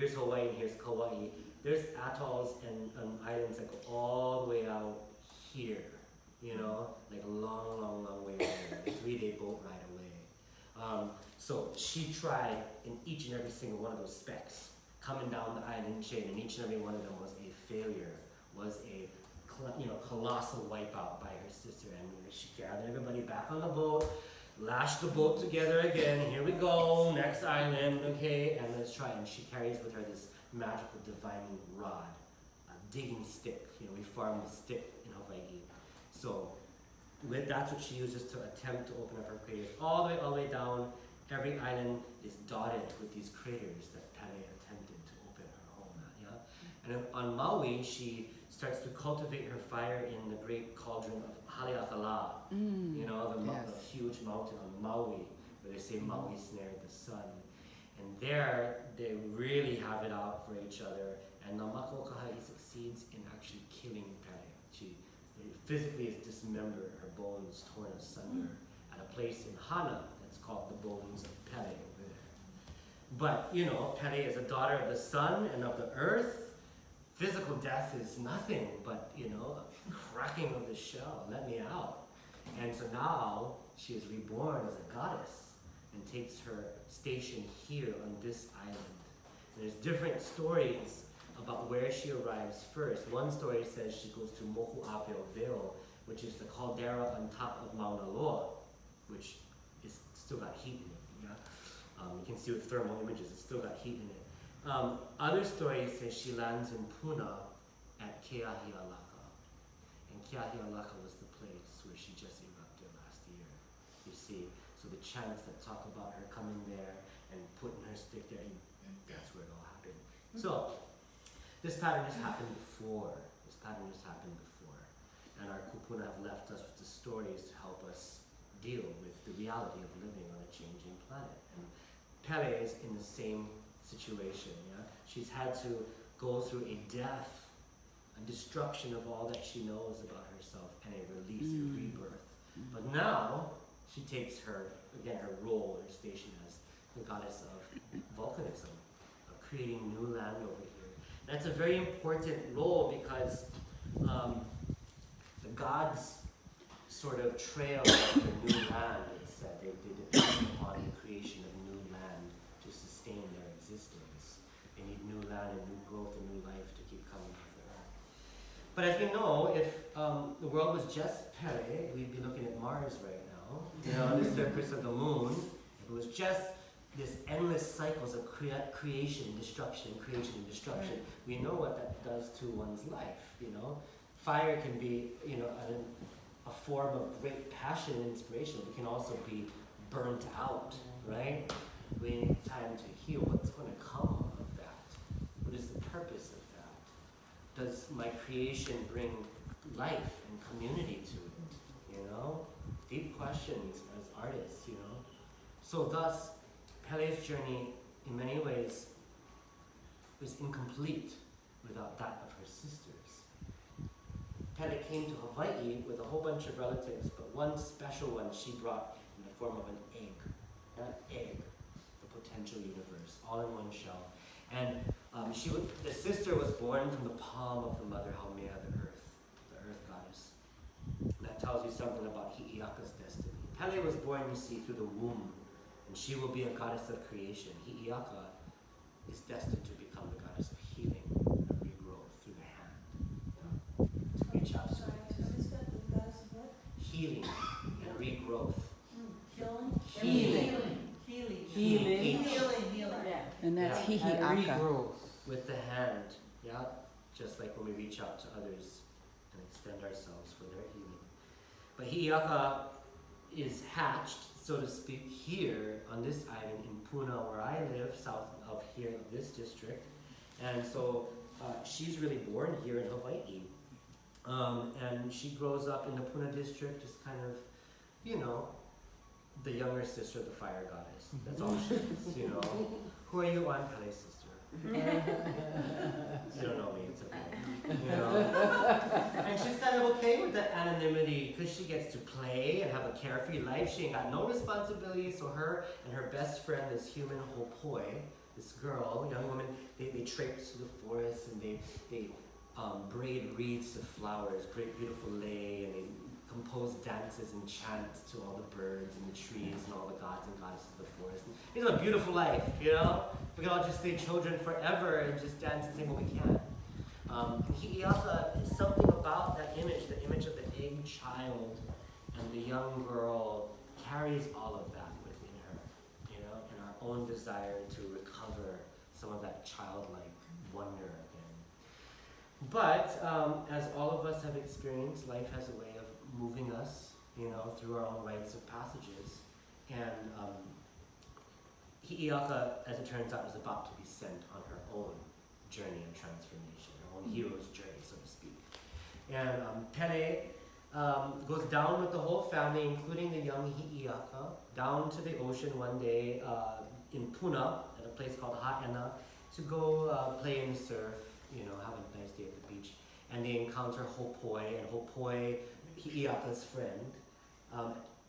here's Hawaii and here's Kauai. There's atolls and islands that go all the way out here, you know, like a long, long, long way away, a 3-day boat ride away. So she tried in each and every single one of those specs, coming down the island chain, and each and every one of them was a failure, was a colossal wipeout by her sister. And she gathered everybody back on the boat, lashed the boat together again. Here we go, next island, okay, and let's try. And she carries with her this magical divining rod, a digging stick. You know, we farm with stick in Hawaii. So that's what she uses to attempt to open up her craters. All the way down, every island is dotted with these craters that Pele attempted to open her home at. Yeah? And on Maui, she starts to cultivate her fire in the great cauldron of Haleakala. You know, the huge mountain on Maui, where they say Maui snared the sun. And there, they really have it out for each other. And Namako Kahai succeeds in actually killing Pele. She physically is dismembered, her bones torn asunder at a place in Hana that's called the Bones of Pele over there. But, you know, Pele is a daughter of the sun and of the earth. Physical death is nothing but, you know, a cracking of the shell, let me out. And so now she is reborn as a goddess and takes her station here on this island. And there's different stories about where she arrives first. One story says she goes to Moku'aweo Vale, which is the caldera on top of Mauna Loa, which is still got heat in it. Yeah? You can see with thermal images, it's still got heat in it. Other stories say she lands in Puna at Keahialaka. And Keahialaka was the place where she just erupted last year, you see. So the chants that talk about her coming there and putting her stick there, that's where it all happened. So, this pattern has happened before. And our kupuna have left us with the stories to help us deal with the reality of living on a changing planet. And Pele is in the same situation. Yeah? She's had to go through a death, a destruction of all that she knows about herself, and a release, a rebirth. But now, she takes her role, her station as the goddess of volcanism, of creating new land over here. That's a very important role because the gods sort of trail after new land. It's that they depend upon the creation of new land to sustain their existence. They need new land and new growth and new life to keep coming to the earth. But as we know, if the world was just Pele, we'd be looking at Mars right now, you know, on the surface of the moon. If it was just this endless cycles of creation, destruction, we know what that does to one's life, you know. Fire can be, you know, a form of great passion and inspiration. It can also be burnt out, right? We need time to heal. What's going to come of that? What is the purpose of that? Does my creation bring life and community to it, you know? Deep questions as artists, you know? So thus, Pele's journey, in many ways, was incomplete without that of her sisters. Pele came to Hawaii with a whole bunch of relatives, but one special one she brought in the form of an egg. An egg, the potential universe, all in one shell. And the sister was born from the palm of the mother Haumea, the earth goddess. And that tells you something about Hi'iaka's destiny. Pele was born, you see, through the womb. And she will be a goddess of creation. Hi'iaka is destined to become the goddess of healing and regrowth through the hand. Yeah? To reach out to healing and regrowth. Healing. And that's Hi'iaka. With the hand, yeah? Just like when we reach out to others and extend ourselves for their healing. But Hi'iaka is hatched, so to speak, here on this island in Puna, where I live, south of here, of this district. And so she's really born here in Hawaii. And she grows up in the Puna district as kind of, you know, the younger sister of the fire goddess. That's all she is, you know. Who are you? I'm Pele's sister. You don't know me, it's okay. You know? And she's kind of okay with that anonymity because she gets to play and have a carefree life. She ain't got no responsibility, so her and her best friend, this human Hopoi, this girl, young woman, they they traipse through the forest and they braid wreaths of flowers, great beautiful lei, and they compose dances and chants to all the birds and the trees and all the gods and goddesses of the forest. And it's a beautiful life, you know? We can all just stay children forever and just dance and sing what we can. Hi'iaka is something about that image, the image of the egg child and the young girl carries all of that within her, you know, and our own desire to recover some of that childlike wonder again. But as all of us have experienced, life has a way of moving us, you know, through our own rites of passages. And Hi'iaka, as it turns out, is about to be sent on her own journey of transformation, her own hero's journey, so to speak. And Pele goes down with the whole family, including the young Hi'iaka, down to the ocean one day in Puna, at a place called Ha'ena, to go play in the surf, you know, have a nice day at the beach. And they encounter Hopoi, and Hopoi, Hi'iaka's friend,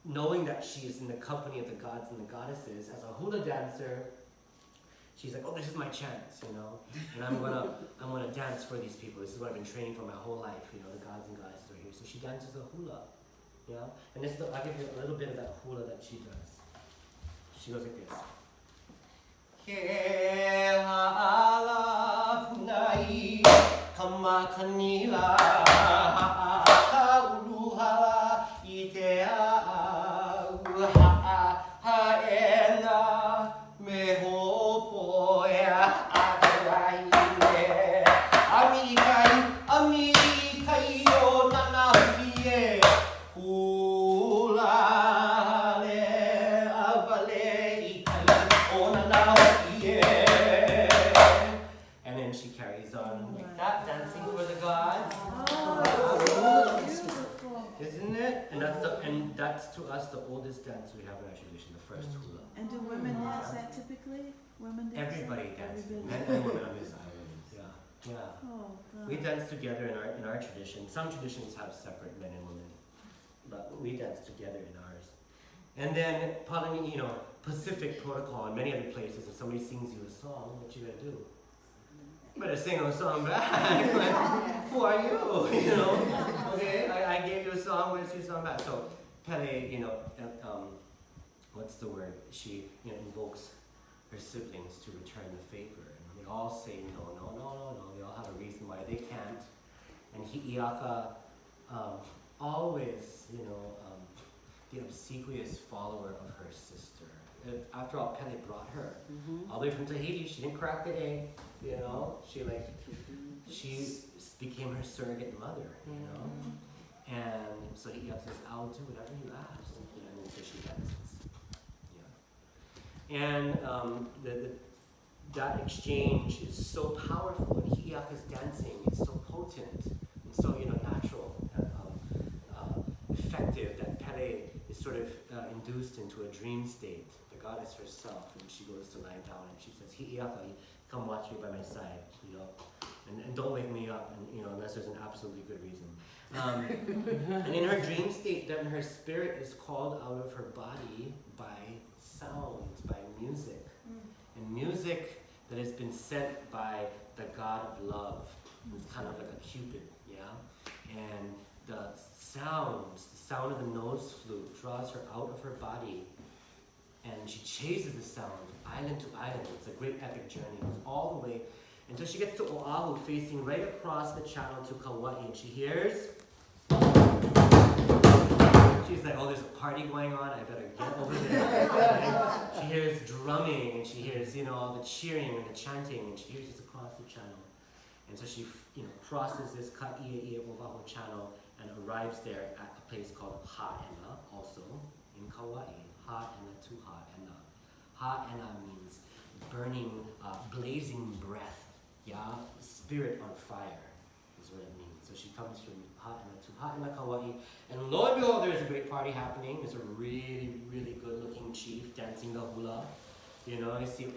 knowing that she is in the company of the gods and the goddesses, as a hula dancer, she's like, oh, this is my chance, you know, and I'm gonna dance for these people. This is what I've been training for my whole life, you know, the gods and goddesses are here. So she dances a hula, you know, and this is I'll give you a little bit of that hula that she does. She goes like this. Ke hala punai kama kanila ka uluha I te ha'ena me hopo e a'akai me amikai o nana huki e hula le avale ikai o nana huki e. And then she carries on like that, dancing for the gods. Isn't it? And that's to us the oldest dance we have in our tradition, the first hula. And do women dance that typically? Women dance Everybody that? dances, Everybody. men and women on this island. Yeah, yeah. Oh, God. We dance together in our tradition. Some traditions have separate men and women, but we dance together in ours. And then, you know, Pacific protocol in many other places, if somebody sings you a song, what you gonna do? You better sing a song back. Like, who are you? You know? Okay, I gave you a song, where's your song back? So Pele, you know, what's the word? She, you know, invokes her siblings to return the favor. And they all say no. They all have a reason why they can't. And Hi'iaka, always, you know, the obsequious follower of her sister. After all, Pele brought her all the way from Tahiti. She didn't crack the egg, you know. She became her surrogate mother, you know. And so Hi'iaka says, I'll do whatever you ask. And so she dances. Yeah. And that exchange is so powerful. And Hi'iaka's dancing is so potent and so, you know, natural and effective that Pele is sort of induced into a dream state. The goddess herself, and she goes to lie down and she says, Hi'iaka, come watch me by my side, you know, and don't wake me up, and, you know, unless there's an absolutely good reason. And in her dream state, then her spirit is called out of her body by sounds, by music. And music that has been sent by the god of love, who's kind of like a Cupid, yeah? And the sound of the nose flute draws her out of her body, and she chases the sound island to island. It's a great epic journey. It's all the way until she gets to Oahu, facing right across the channel to Kauai, and she hears. She's like, oh, there's a party going on, I better get over there. Right? She hears drumming, and she hears, you know, all the cheering and the chanting, and she hears this across the channel. And so she, you know, crosses this Ka'ia'i Oahu channel and arrives there at a place called Ha'ena, also in Kauai. Ha'ena to Ha'ena. Ha'ena means burning, blazing breath, yeah? Spirit on fire is what it means. So she comes from Ha'ena to Ha'ena, Kauai, and lo and behold, there's a great party happening. There's a really, really good-looking chief dancing the hula. You know, you see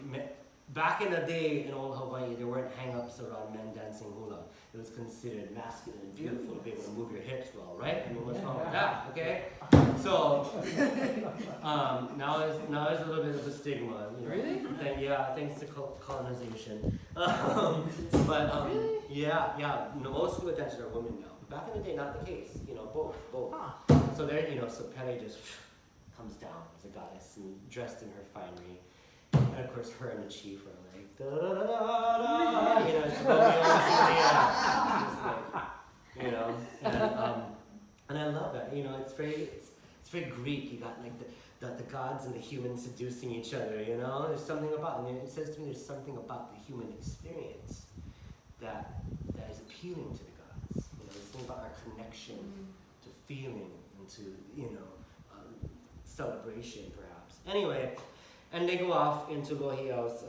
back in the day in old Hawaii, there weren't hang-ups around men dancing hula. It was considered masculine and beautiful to be able to move your hips well, right? I mean, what's wrong with that, okay? So, now there's a little bit of a stigma, you know. Really? Thanks to colonization. Yeah, no, most hula dancers are women now. Back in the day, not the case, you know, both. So there, you know, so Pele just comes down as a goddess and dressed in her finery. And of course, her and the chief are like, da da da da da, you know, it's Romeo and Juliet. Just like, you know, and I love that. You know, it's very Greek. You got like the gods and the humans seducing each other. You know, there's something about, and it says to me, there's something about the human experience that is appealing to the gods. You know, there's something about our connection to feeling and to, you know, celebration perhaps. Anyway. And they go off into Lohiau's,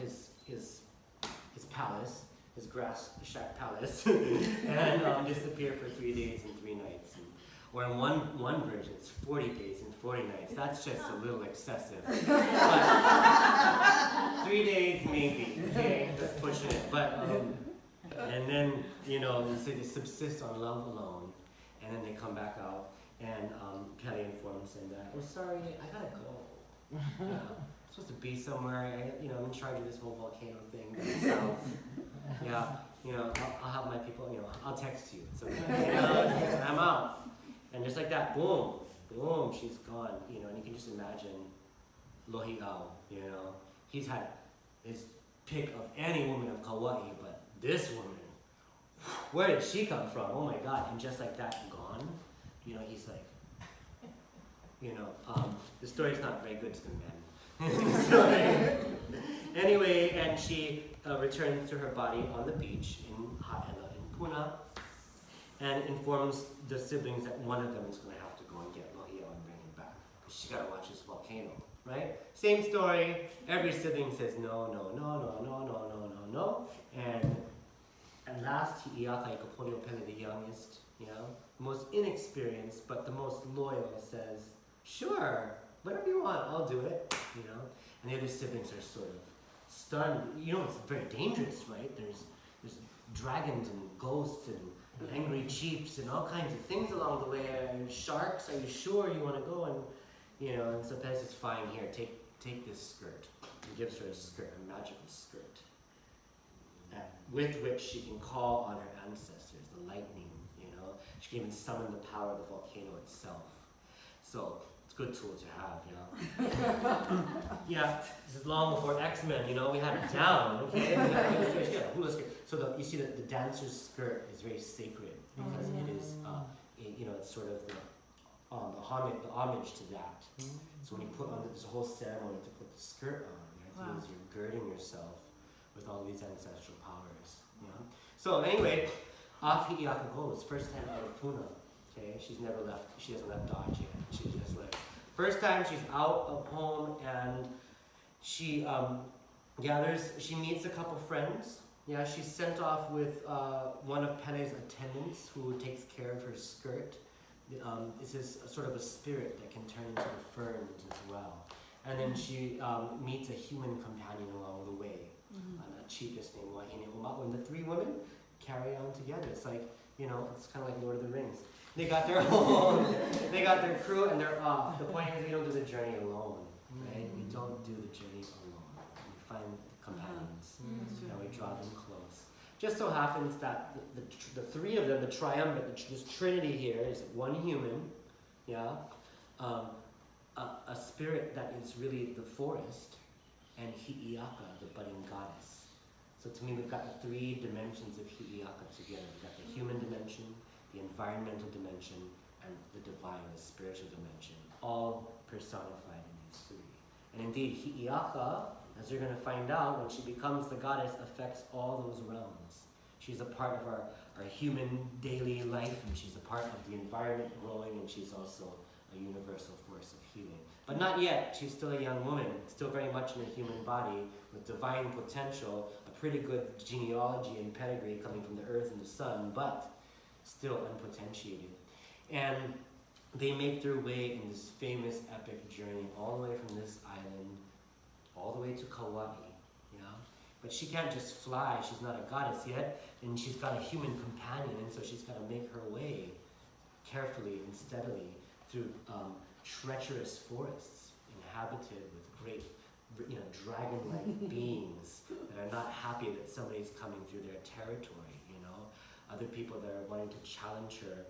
his palace, his grass shack palace, and disappear for 3 days and 3 nights. Or in one version, it's 40 days and 40 nights. That's just a little excessive. But 3 days maybe, okay, just pushing it. But and then, you know, they say they subsist on love alone, and then they come back out, and Pele informs them that, oh sorry, I gotta go. I'm supposed to be somewhere. I'm in charge of this whole volcano thing. So, yeah, you know, I'll have my people. You know, I'll text you. So, you know, I'm out, and just like that, boom, she's gone. You know, and you can just imagine Lohiau. You know, he's had his pick of any woman of Kauai, but this woman, where did she come from? Oh my God! And just like that, gone. You know, he's like. You know, the story's not very good to the men. Anyway, and she returns to her body on the beach in Puna, and informs the siblings that one of them is going to have to go and get Lohiau and bring him back. Because she's got to watch this volcano, right? Same story. Every sibling says no. And at last, Hi'iaka Ikapolio Pele, the youngest, you know, most inexperienced, but the most loyal, says, sure, whatever you want, I'll do it, you know. And the other siblings are sort of stunned. You know, it's very dangerous, right? There's dragons and ghosts and angry chiefs and all kinds of things along the way. And sharks, are you sure you want to go? And, you know, and so Pele says, fine, here, take this skirt. He gives her a skirt, a magical skirt, with which she can call on her ancestors, the lightning, you know. She can even summon the power of the volcano itself. So, it's a good tool to have, you know. Yeah, this is long before X-Men, you know, we had it down, okay? Hula skirt. So you see that the dancer's skirt is very sacred because it is, you know, it's sort of the homage to that. So when you put on, there's a whole ceremony to put the skirt on, right? Wow. So you're girding yourself with all these ancestral powers, you know. So anyway, off Hi'iaka goes, first time out of Puna. Okay, she hasn't left Dodge yet. She just left. First time she's out of home, and she she meets a couple friends. Yeah, she's sent off with one of Pele's attendants who takes care of her skirt. This is sort of a spirit that can turn into the ferns as well. And then she meets a human companion along the way, a chiefess named Wahine Uma'u, and the 3 women carry on together. It's like, you know, it's kind of like Lord of the Rings. They got their their crew, and they're off. The point is, we don't do the journey alone, right? We don't do the journey alone. We find companions, and we draw them close. Just so happens that the 3 of them, the triumvirate, this trinity here, is one human, yeah, a spirit that is really the forest, and Hi'iaka, the budding goddess. So to me, we've got the 3 dimensions of Hi'iaka together. We've got the human dimension, the environmental dimension, and the divine, the spiritual dimension, all personified in these 3. And indeed, Hi'iaka, as you're going to find out, when she becomes the goddess, affects all those realms. She's a part of our human daily life, and she's a part of the environment growing, and she's also a universal force of healing. But not yet. She's still a young woman, still very much in a human body, with divine potential, a pretty good genealogy and pedigree coming from the earth and the sun, but still unpotentiated. And they make their way in this famous epic journey all the way from this island all the way to Kauai, you know. But she can't just fly, she's not a goddess yet, and she's got a human companion, and so she's got to make her way carefully and steadily through treacherous forests inhabited with great, dragon-like beings that are not happy that somebody's coming through their territory, you know. Other people that are wanting to challenge her.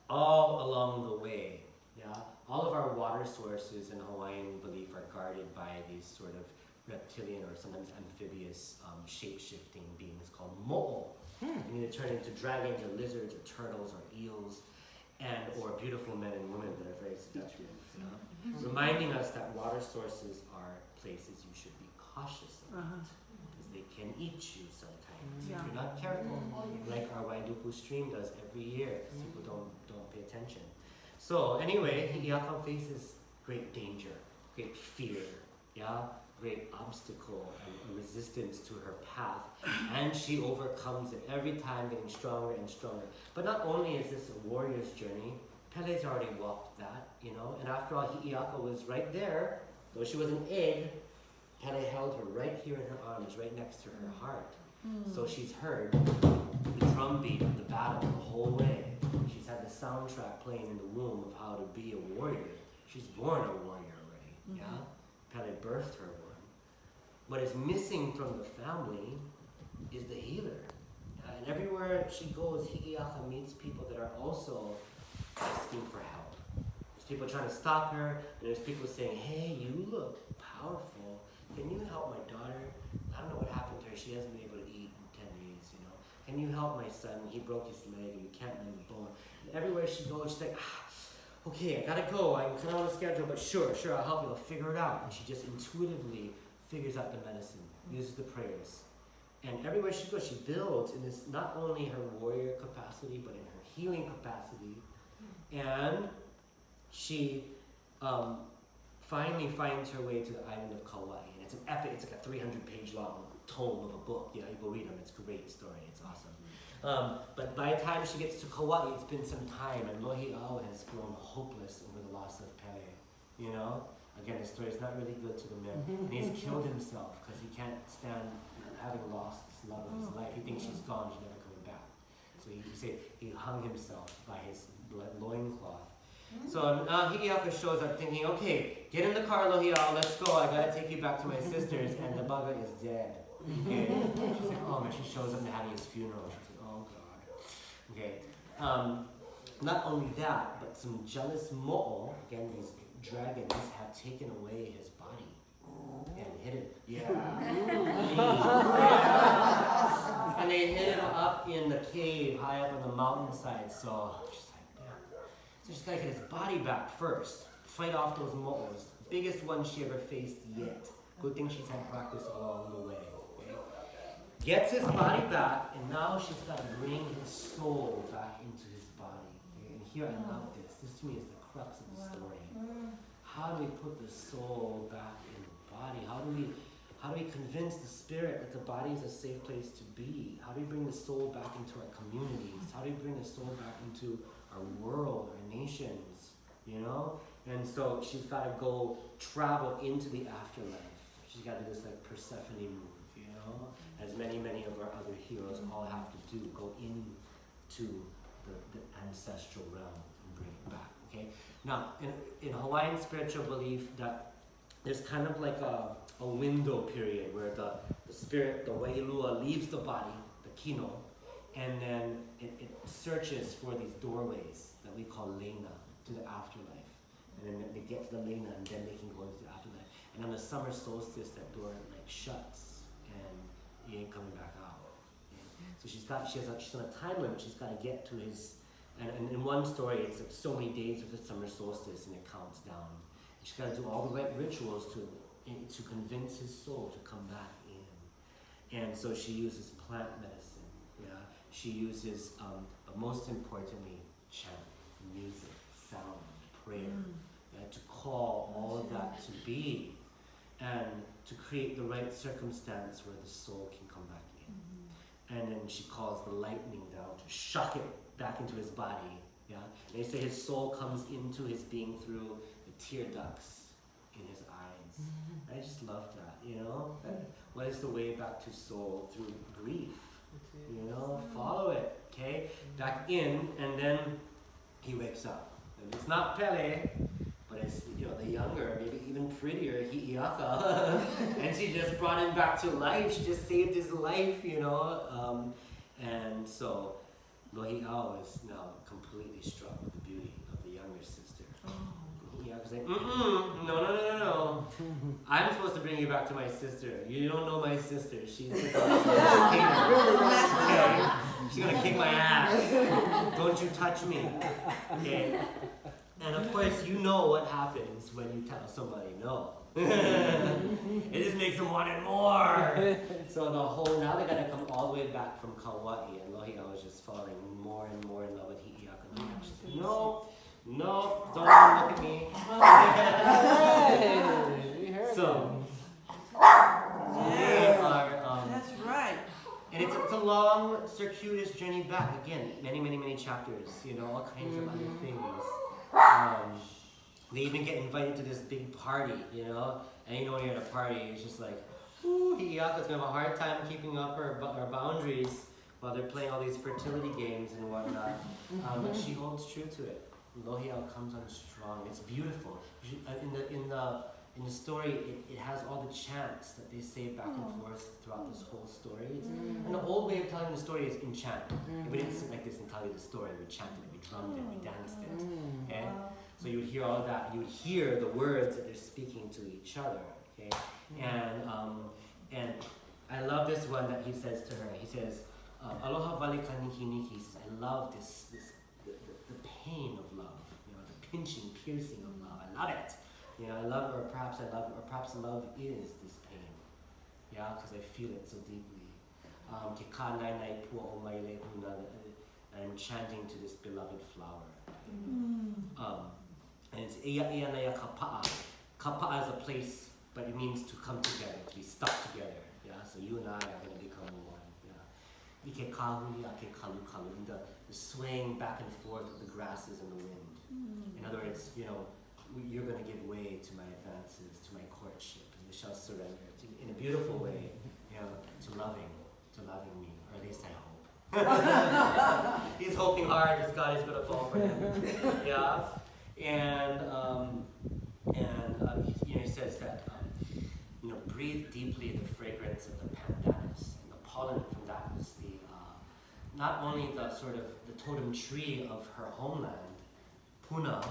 All along the way, yeah. All of our water sources in Hawaiian belief are guarded by these sort of reptilian or sometimes amphibious shape-shifting beings called mo'o. And they turn into dragons or lizards or turtles or eels, or beautiful men and women that are very seductive. You know? Reminding us that water sources are places you should be cautious about, because they can eat you sometimes if you're not careful, like our Waiduku stream does every year, because people don't pay attention. So anyway, Hi'iaka faces great danger, great fear, great obstacle and resistance to her path, and she overcomes it every time, getting stronger and stronger. But not only is this a warrior's journey, Pele's already walked that, you know, and after all, Hi'iaka was right there. Though she was an egg, Pele held her right here in her arms, right next to her heart. So she's heard the drumbeat of the battle the whole way. She's had the soundtrack playing in the womb of how to be a warrior. She's born a warrior already, Pele birthed her one. What is missing from the family is the healer. And everywhere she goes, Hi'iaka meets people that are also asking for help. There's people trying to stop her, and there's people saying, hey, you look powerful. Can you help my daughter? I don't know what happened to her. She hasn't been able to eat in 10 days, you know. Can you help my son? He broke his leg and you can't mend the bone. And everywhere she goes, she's like, okay, I gotta go. I'm kind of on a schedule, but sure, I'll help you. I'll figure it out. And she just intuitively figures out the medicine, uses the prayers. And everywhere she goes, she builds in this, not only her warrior capacity, but in her healing capacity. And she finally finds her way to the island of Kauai. And it's an epic, it's like a 300-page long tome of a book. You go read them, it's a great story, it's awesome. But by the time she gets to Kauai, it's been some time, and Lohi'au has grown hopeless over the loss of Pele, you know? Again, the story is not really good to the men. And he's killed himself because he can't stand having lost the love of his life. He thinks she's gone, she's never coming back. So he hung himself by his loincloth. So Hi'iaka shows up thinking, okay, get in the car, Lohi'au, let's go. I gotta take you back to my sisters. And the bugger is dead. Okay. She's like, oh man, she shows up and having his funeral. She's like, oh god. Okay. Not only that, but some jealous mo'o, again, these dragons have taken away his body and hid it. And they hid him up in the cave, high up on the mountainside. So she's like, yeah. So she's gotta get his body back first. Fight off those mo'os. Biggest one she ever faced yet. Good thing she's had practice along the way. Okay? Gets his body back, and now she's gotta bring his soul back into his body. Okay? And here I love this. This to me is the crux of the story. How do we put the soul back in the body? How do we convince the spirit that the body is a safe place to be? How do we bring the soul back into our communities? How do we bring the soul back into our world, our nations? You know? And so she's got to go travel into the afterlife. She's got to do this like Persephone move, you know? As many of our other heroes all have to do. Go into the ancestral realm and bring it back, okay? Now, in Hawaiian spiritual belief, that there's kind of like a window period where the spirit, the wailua, leaves the body, the kino, and then it searches for these doorways that we call leina, to the afterlife. And then they get to the leina, and then they can go into the afterlife. And on the summer solstice, that door like shuts, and he ain't coming back out. Okay? So she's on a time limit. She's got to get to his. And in one story, it's like so many days of the summer solstice, and it counts down. And she's got to do all the right rituals to convince his soul to come back in. And so she uses plant medicine. Yeah, she uses, but most importantly, chant, music, sound, prayer, to call all of that to be, and to create the right circumstance where the soul can come back in. And then she calls the lightning down to shock it back into his body, yeah? And they say his soul comes into his being through the tear ducts in his eyes. I just love that, you know? What is the way back to soul? Through grief, you know? Follow it, okay? Back in, and then he wakes up. And it's not Pele, but it's, you know, the younger, maybe even prettier Hi'iaka. And she just brought him back to life. She just saved his life, you know? And so Lohi'au is now completely struck with the beauty of the younger sister. Hi'iaka's like, no. I'm supposed to bring you back to my sister. You don't know my sister. She's the okay? She's gonna kick my ass. Don't you touch me. Okay? And of course, you know what happens when you tell somebody no. It just makes them want it more. So now they gotta come all the way back from Kauai, and Lohi'au was just falling more and more in love with Hi'iaka. She said, no, don't even look at me. So they are. That's right. And it's a long, circuitous journey back. Again, many chapters. You know, all kinds of other things. They even get invited to this big party, you know? And you know when you're at a party, it's just like, ooh, Hi'iaka's gonna have a hard time keeping up her boundaries while they're playing all these fertility games and whatnot. But she holds true to it. Lohi'au comes on strong. It's beautiful. In the story, it has all the chants that they say back and forth throughout this whole story. And the old way of telling the story is in chant. We didn't sit like this and tell you the story. We chanted it, we drummed it, we danced it. Okay? So you would hear all of that. You would hear the words that they're speaking to each other. Okay? And I love this one that he says to her. He says, Aloha vale ka niki niki. He says, I love the pain of love. You know, the pinching, piercing of love. I love it. You know, I love, or perhaps love is this pain. Yeah, because I feel it so deeply. Ke ka nai nai pua o mai le huna. I'm chanting to this beloved flower. And it's Ea Ea Naya Kapa'a. Kapa'a is a place, but it means to come together, to be stuck together. Yeah, so you and I are going to become one. Yeah. Ike kahuli ake kalu kalu. The swaying back and forth of the grasses and the wind. In other words, you know, you're going to give way to my advances, to my courtship, and you shall surrender in a beautiful way, you know, to loving me, or at least I hope. He's hoping hard. This God is going to fall for him. Yeah, and you know, he says that you know, breathe deeply the fragrance of the pandanus, and the pollen from that is the not only the sort of the totem tree of her homeland, Puna,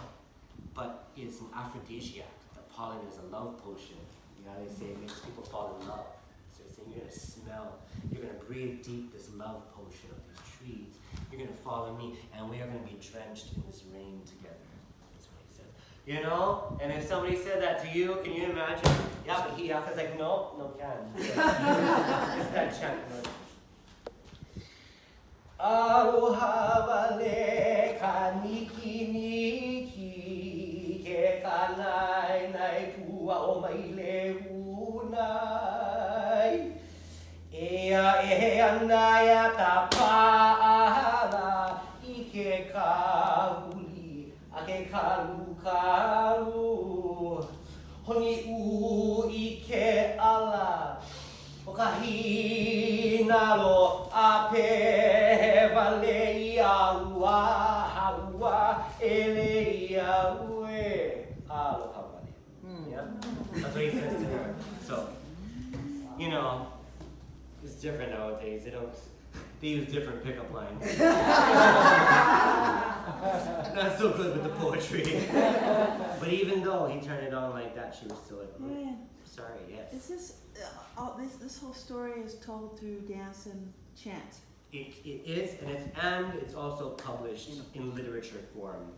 but it's an aphrodisiac. The pollen is a love potion. You know, they say it makes people fall in love. So they're saying you're going to smell, you're going to breathe deep this love potion of these trees. You're going to follow me, and we are going to be drenched in this rain together. That's what he said. You know? And if somebody said that to you, can you imagine? Yeah, but Hi'iaka's like, no can. It's that chant. Aloha vale ka niki niki ke ka nai nai pua o mai le unai ea naya ta pa'ala I ke ka huli a ke kalu kalu hongi u I ke ala o ka hinalo a pe vale iaua haua ele iaue aloha vale. Yeah? That's what he says to her. So, you know, it's different nowadays. They use different pickup lines. Not so good with the poetry. But even though he turned it on like that, she was still like, Ryan, sorry, yes. is this this whole story is told through dance and chant? It is, and it's also published in literature form.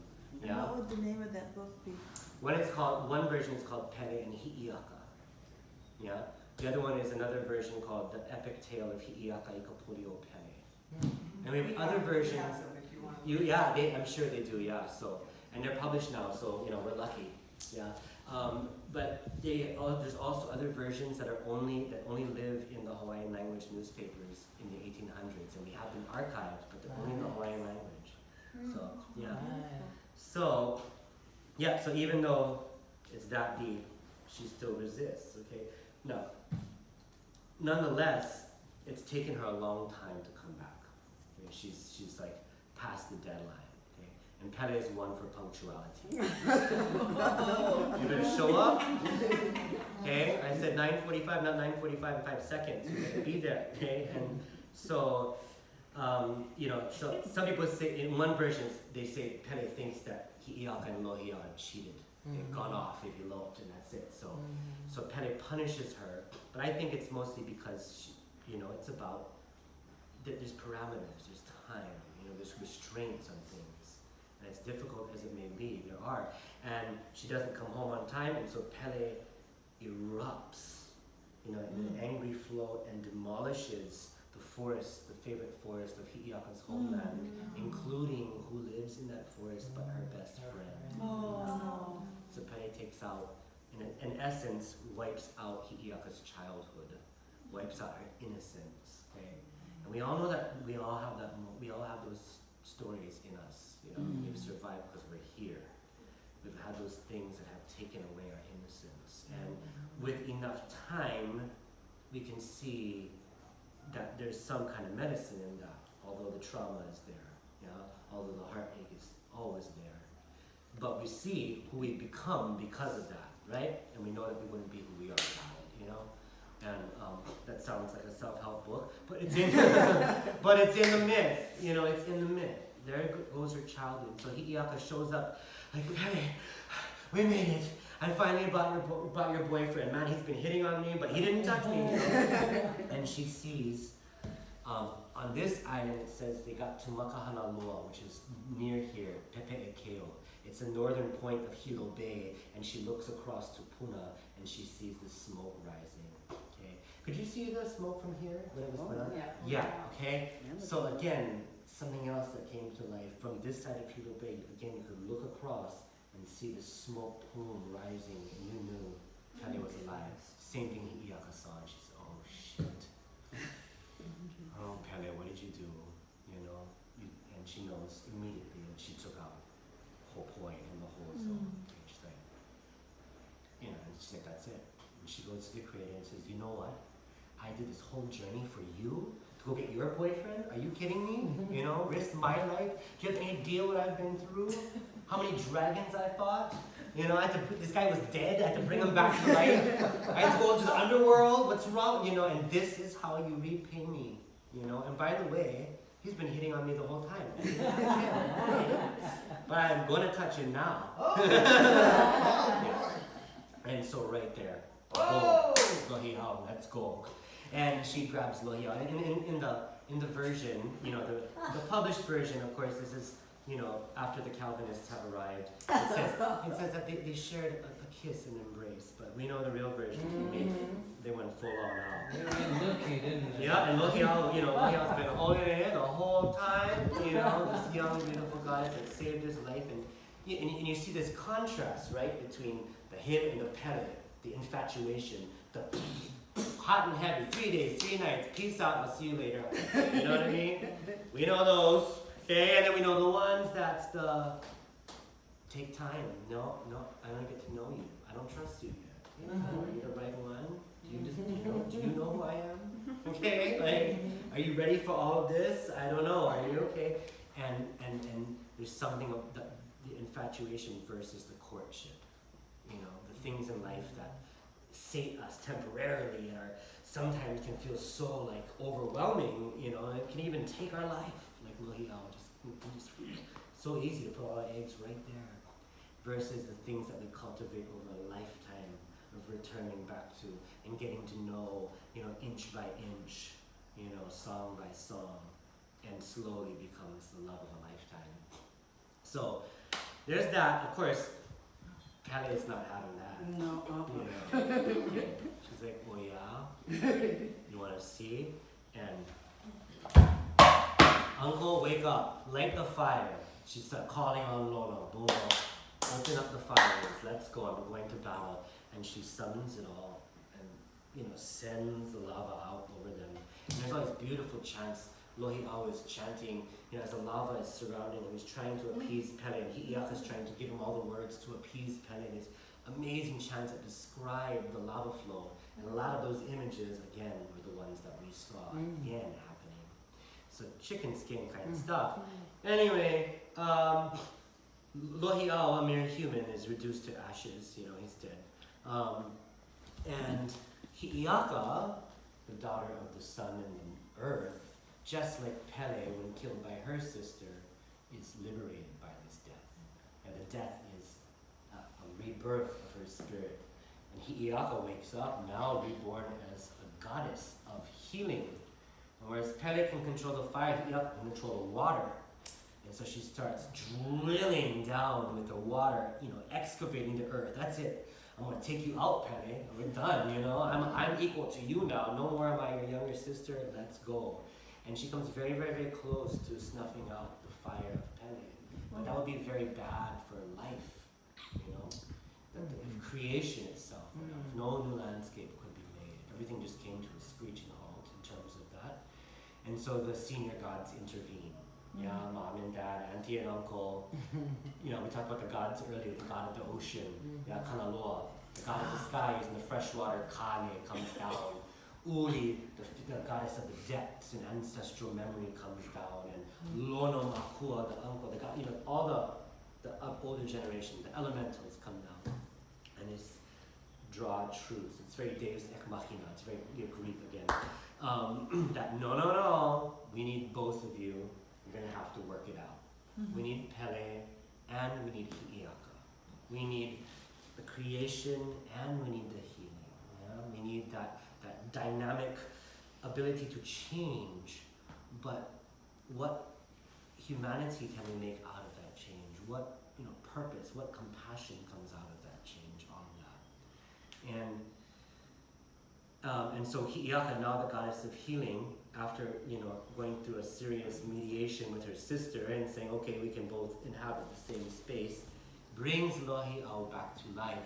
Yeah. What would the name of that book be? One version is called Pele and Hi'iaka. Yeah. The other one is another version called The Epic Tale of Hi'iaka Ikapuli o Pele. And we have other versions. I'm sure they do. Yeah. So, and they're published now. So you know, we're lucky. Yeah. But there's also other versions that only live in the Hawaiian language newspapers in the 1800s, and we have them archived, but they're only in the Hawaiian language. So yeah. So even though it's that deep, she still resists, okay? Now, nonetheless, it's taken her a long time to come back. Okay? She's like past the deadline, okay? And Pele is one for punctuality. You better show up, okay? I said 9:45, not 9:45 in 5 seconds. You better be there, okay? And so, you know, so some people say, in one version, they say Pele thinks that Hi'iaka and Lohia cheated. They've gone off, they've eloped, and that's it. So, so Pele punishes her, but I think it's mostly because, you know, it's about, there's parameters, there's time, you know, there's restraints on things. And as difficult as it may be, there are. And she doesn't come home on time, and so Pele erupts, you know, in an angry flow and demolishes the forest, the favorite forest of Hi'iaka's homeland, including who lives in that forest but her best friend. Oh no. So Pele takes out, in essence, wipes out Hi'iaka's childhood, wipes out her innocence. Okay, and we all know that we all have that. We all have those stories in us. You know, we've survived because we're here. We've had those things that have taken away our innocence, and with enough time, we can see that there's some kind of medicine in that. Although the trauma is there, although the heartache is always there. But we see who we become because of that, right? And we know that we wouldn't be who we are without it, you know? And that sounds like a self-help book, but it's in but it's in the myth, you know, it's in the myth. There goes her childhood. So Hi'iaka shows up like, hey, we made it. I finally bought your boyfriend. Man, he's been hitting on me, but he didn't touch me. And she sees, on this island it says they got to Makahanaloa, which is near here, Pepe'ekeo. It's the northern point of Hilo Bay, and she looks across to Puna, and she sees the smoke rising. Okay, could you see the smoke from here when it was put on? Yeah. Okay. So again, something else that came to life from this side of Hilo Bay. Again, you could look across and see the smoke plume rising, and you knew Pele was alive. Same thing Hi'iaka saw, and she said, "Oh shit! Oh Pele, what did you do? You know?" And she knows immediately, and she took out whole point and the whole zone. Okay, she's like, you know, and she's like, that's it. And she goes to the creator and says, you know what? I did this whole journey for you to go get your boyfriend? Are you kidding me? You know, risk my life? Do you have any idea what I've been through? How many dragons I fought? You know, I had to put, this guy was dead. I had to bring him back to life. I had to go into the underworld. What's wrong? You know, and this is how you repay me. You know, and by the way, he's been hitting on me the whole time. But I'm going to touch him now. And so right there, Lohia, let's go. And she grabs Lohia. And in the version, you know, the published version, of course, this is, you know, after the Calvinists have arrived. It says that they shared a kiss and embrace, but we know the real version. They went full on out. They were lucky, didn't they? Yeah, and Lohia, you know, Lohia's been holding it in the whole time. You know, this young, beautiful goddess that saved his life, and you see this contrast, right, between the him and the Pele, the infatuation, the hot and heavy, 3 days, 3 nights, peace out, I'll see you later. You know what I mean? We know those. Okay, and then we know the ones that's the take time. No, I don't get to know you. I don't trust you yet. You know, are you the right one? Do you know who I am? Okay, like, are you ready for all of this? I don't know. Are you okay? And there's something of the infatuation versus the courtship. You know, the things in life that sate us temporarily and are sometimes can feel so like overwhelming. You know, it can even take our life. Like Lohia, just so easy to put all our eggs right there, versus the things that we cultivate over a lifetime of returning back to and getting to know, you know, inch by inch, you know, song by song, and slowly becomes the love of a lifetime. So there's that. Of course, Pele is not having that. No. You know, she's like, oh yeah, you want to see? And Uncle, wake up, light the fire. She started calling on Lolo, boom, open up the fires, let's go, I'm going to battle. And she summons it all and, you know, sends the lava out over them. And there's all these beautiful chants. Lohia is chanting, you know, as the lava is surrounding him, he's trying to appease Pele, and Hi'iaka is trying to give him all the words to appease Pele. And it's amazing chants that describe the lava flow. And a lot of those images, again, were the ones that we saw again happening. So chicken skin kind of stuff. Anyway, Lohi'au, a mere human, is reduced to ashes. You know, he's dead. And Hi'iaka, the daughter of the sun and the earth, just like Pele, when killed by her sister, is liberated by this death. And the death is a rebirth of her spirit. And Hi'iaka wakes up, now reborn as a goddess of healing. And whereas Pele can control the fire, Hi'iaka can control the water. And so she starts drilling down with the water, you know, excavating the earth. That's it. I'm gonna take you out, Pele. We're done, you know. I'm equal to you now. No more am I your younger sister. Let's go. And she comes very, very, very close to snuffing out the fire of Pele. But that would be very bad for life, you know. That the creation itself, if no new landscape could be made, everything just came to a screeching halt in terms of that. And so the senior gods intervene. Yeah, mom and dad, auntie and uncle. You know, we talked about the gods earlier, the god of the ocean, yeah, Kanaloa, the god of the skies and the freshwater, Kane, comes down. Uli, the goddess of the depths and ancestral memory, comes down. And Lono Makua, the uncle, the god, you know, all the older generation, the elementals come down. And it's draw truths. It's very Deus Ex Machina, it's very Greek again. That no, we need both of you. We're going to have to work it out. We need Pele and we need Hi'iaka. We need the creation and we need the healing. Yeah? We need that dynamic ability to change, but what humanity can we make out of that change? What, you know, purpose, what compassion comes out of that change, all of that. And so Hi'iaka, now the goddess of healing, after, you know, going through a serious mediation with her sister and saying, okay, we can both inhabit the same space, brings Lohi'au back to life.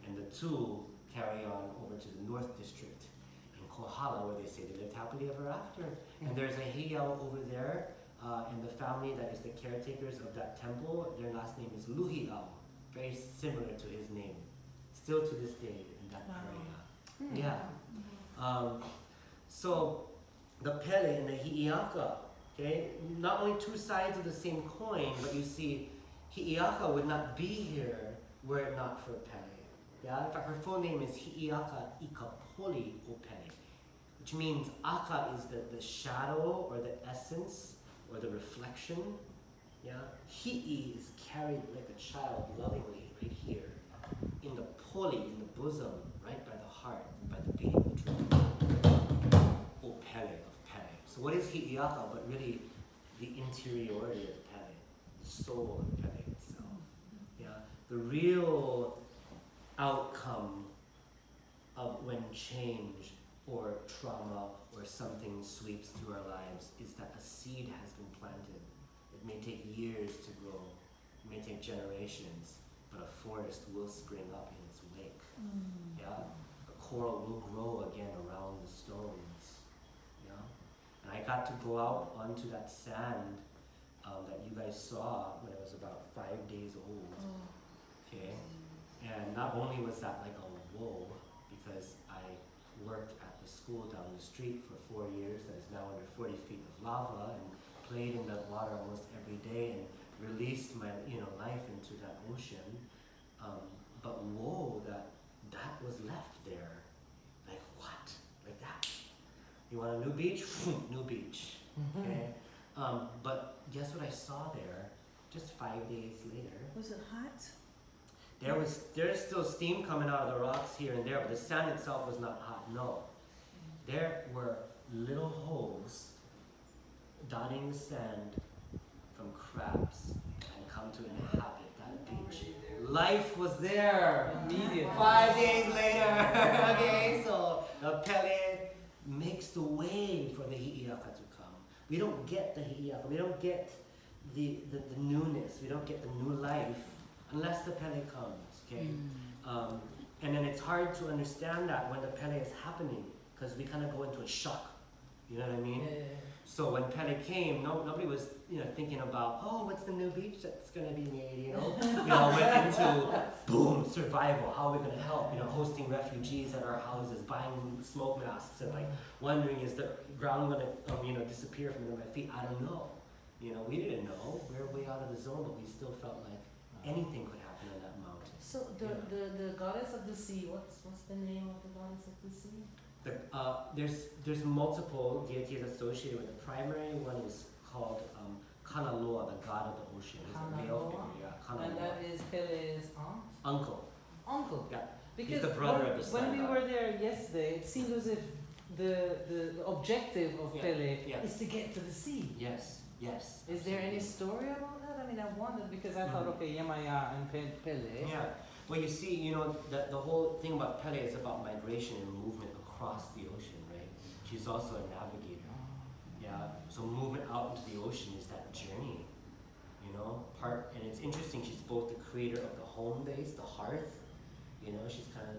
And the two carry on over to the North District in Kohala, where they say they lived happily ever after. And there's a heiau over there, and the family that is the caretakers of that temple, their last name is Luhi'au, very similar to his name, still to this day in that area. Yeah. So the Pele and the Hi'iaka, okay, not only two sides of the same coin, but you see, Hi'iaka would not be here were it not for Pele. Yeah, in fact, her full name is Hi'iaka Ikapoli o Pele, which means Aka is the shadow or the essence or the reflection. Yeah, Hi'i is carried like a child lovingly right here, in the poli, in the bosom, right by the heart, by the beating of the drum. O Pele of Pele. So what is Hi'iaka but really the interiority of Pele, the soul of Pele itself. Yeah, the real outcome of when change or trauma or something sweeps through our lives is that a seed has been planted. It may take years to grow, it may take generations, but a forest will spring up in its wake. Yeah, a coral will grow again around the stones. Yeah, and I got to go out onto that sand that you guys saw when I was about 5 days old. Okay, and not only was that like a whoa, because I worked at the school down the street for 4 years that is now under 40 feet of lava and played in that water almost every day and released my life into that ocean. But whoa, that was left there. Like what? Like that. You want a new beach? New beach. Okay. But guess what I saw there? Just 5 days later. Was it hot? There's still steam coming out of the rocks here and there, but the sand itself was not hot. No. There were little holes dotting the sand from crabs and come to inhabit that beach. Life was there. Immediately. 5 days later. Okay, so the Pele makes the way for the Hi'iaka to come. We don't get the Hi'iaka. We don't get the newness. We don't get the new life unless the Pele comes. Okay, and then it's hard to understand that when the Pele is happening because we kind of go into a shock. You know what I mean? So when Pele came, nobody was thinking about, oh, what's the new beach that's gonna be made, went into boom, survival, how are we gonna help, hosting refugees at our houses, buying smoke masks, and like wondering, is the ground gonna disappear from under my feet? I don't know. We didn't know. We were way out of the zone, but we still felt like anything could happen on that mountain. So the goddess of the sea, what's the name of the goddess of the sea? There's multiple deities associated with the primary one is called Kanaloa, the god of the ocean. He's a male figure, yeah. Kanaloa. And that is Pele's aunt? Uncle. Uncle. Yeah. Because he's the brother of the sun when we god. were there yesterday, it seemed as if the objective of Pele is to get to the sea. Yes. Is there any story about that? I mean, I wondered because I thought, okay, Yamaya and Pele. Yeah. Well, you see, the whole thing about Pele is about migration and movement across the ocean, right? She's also a navigator. Yeah. So movement out into the ocean is that journey, and it's interesting. She's both the creator of the home base, the hearth. She's kind of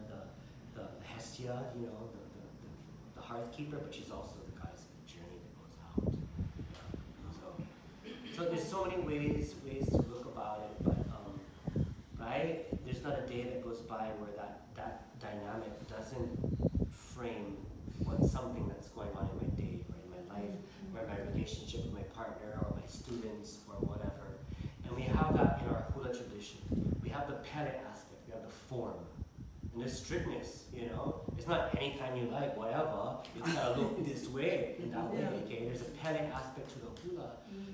the Hestia, the hearth keeper, but she's also the goddess of the journey that goes out. So there's so many ways to look about it, but right? There's not a day that goes by where that dynamic doesn't frame something that's going on in my day or in my life, or my relationship with my partner or my students or whatever. And we have that in our Hula tradition. We have the Pele aspect, we have the form. And the strictness, it's not anytime you like, whatever. It's gotta look this way, in that way, okay? There's a Pele aspect to the Hula,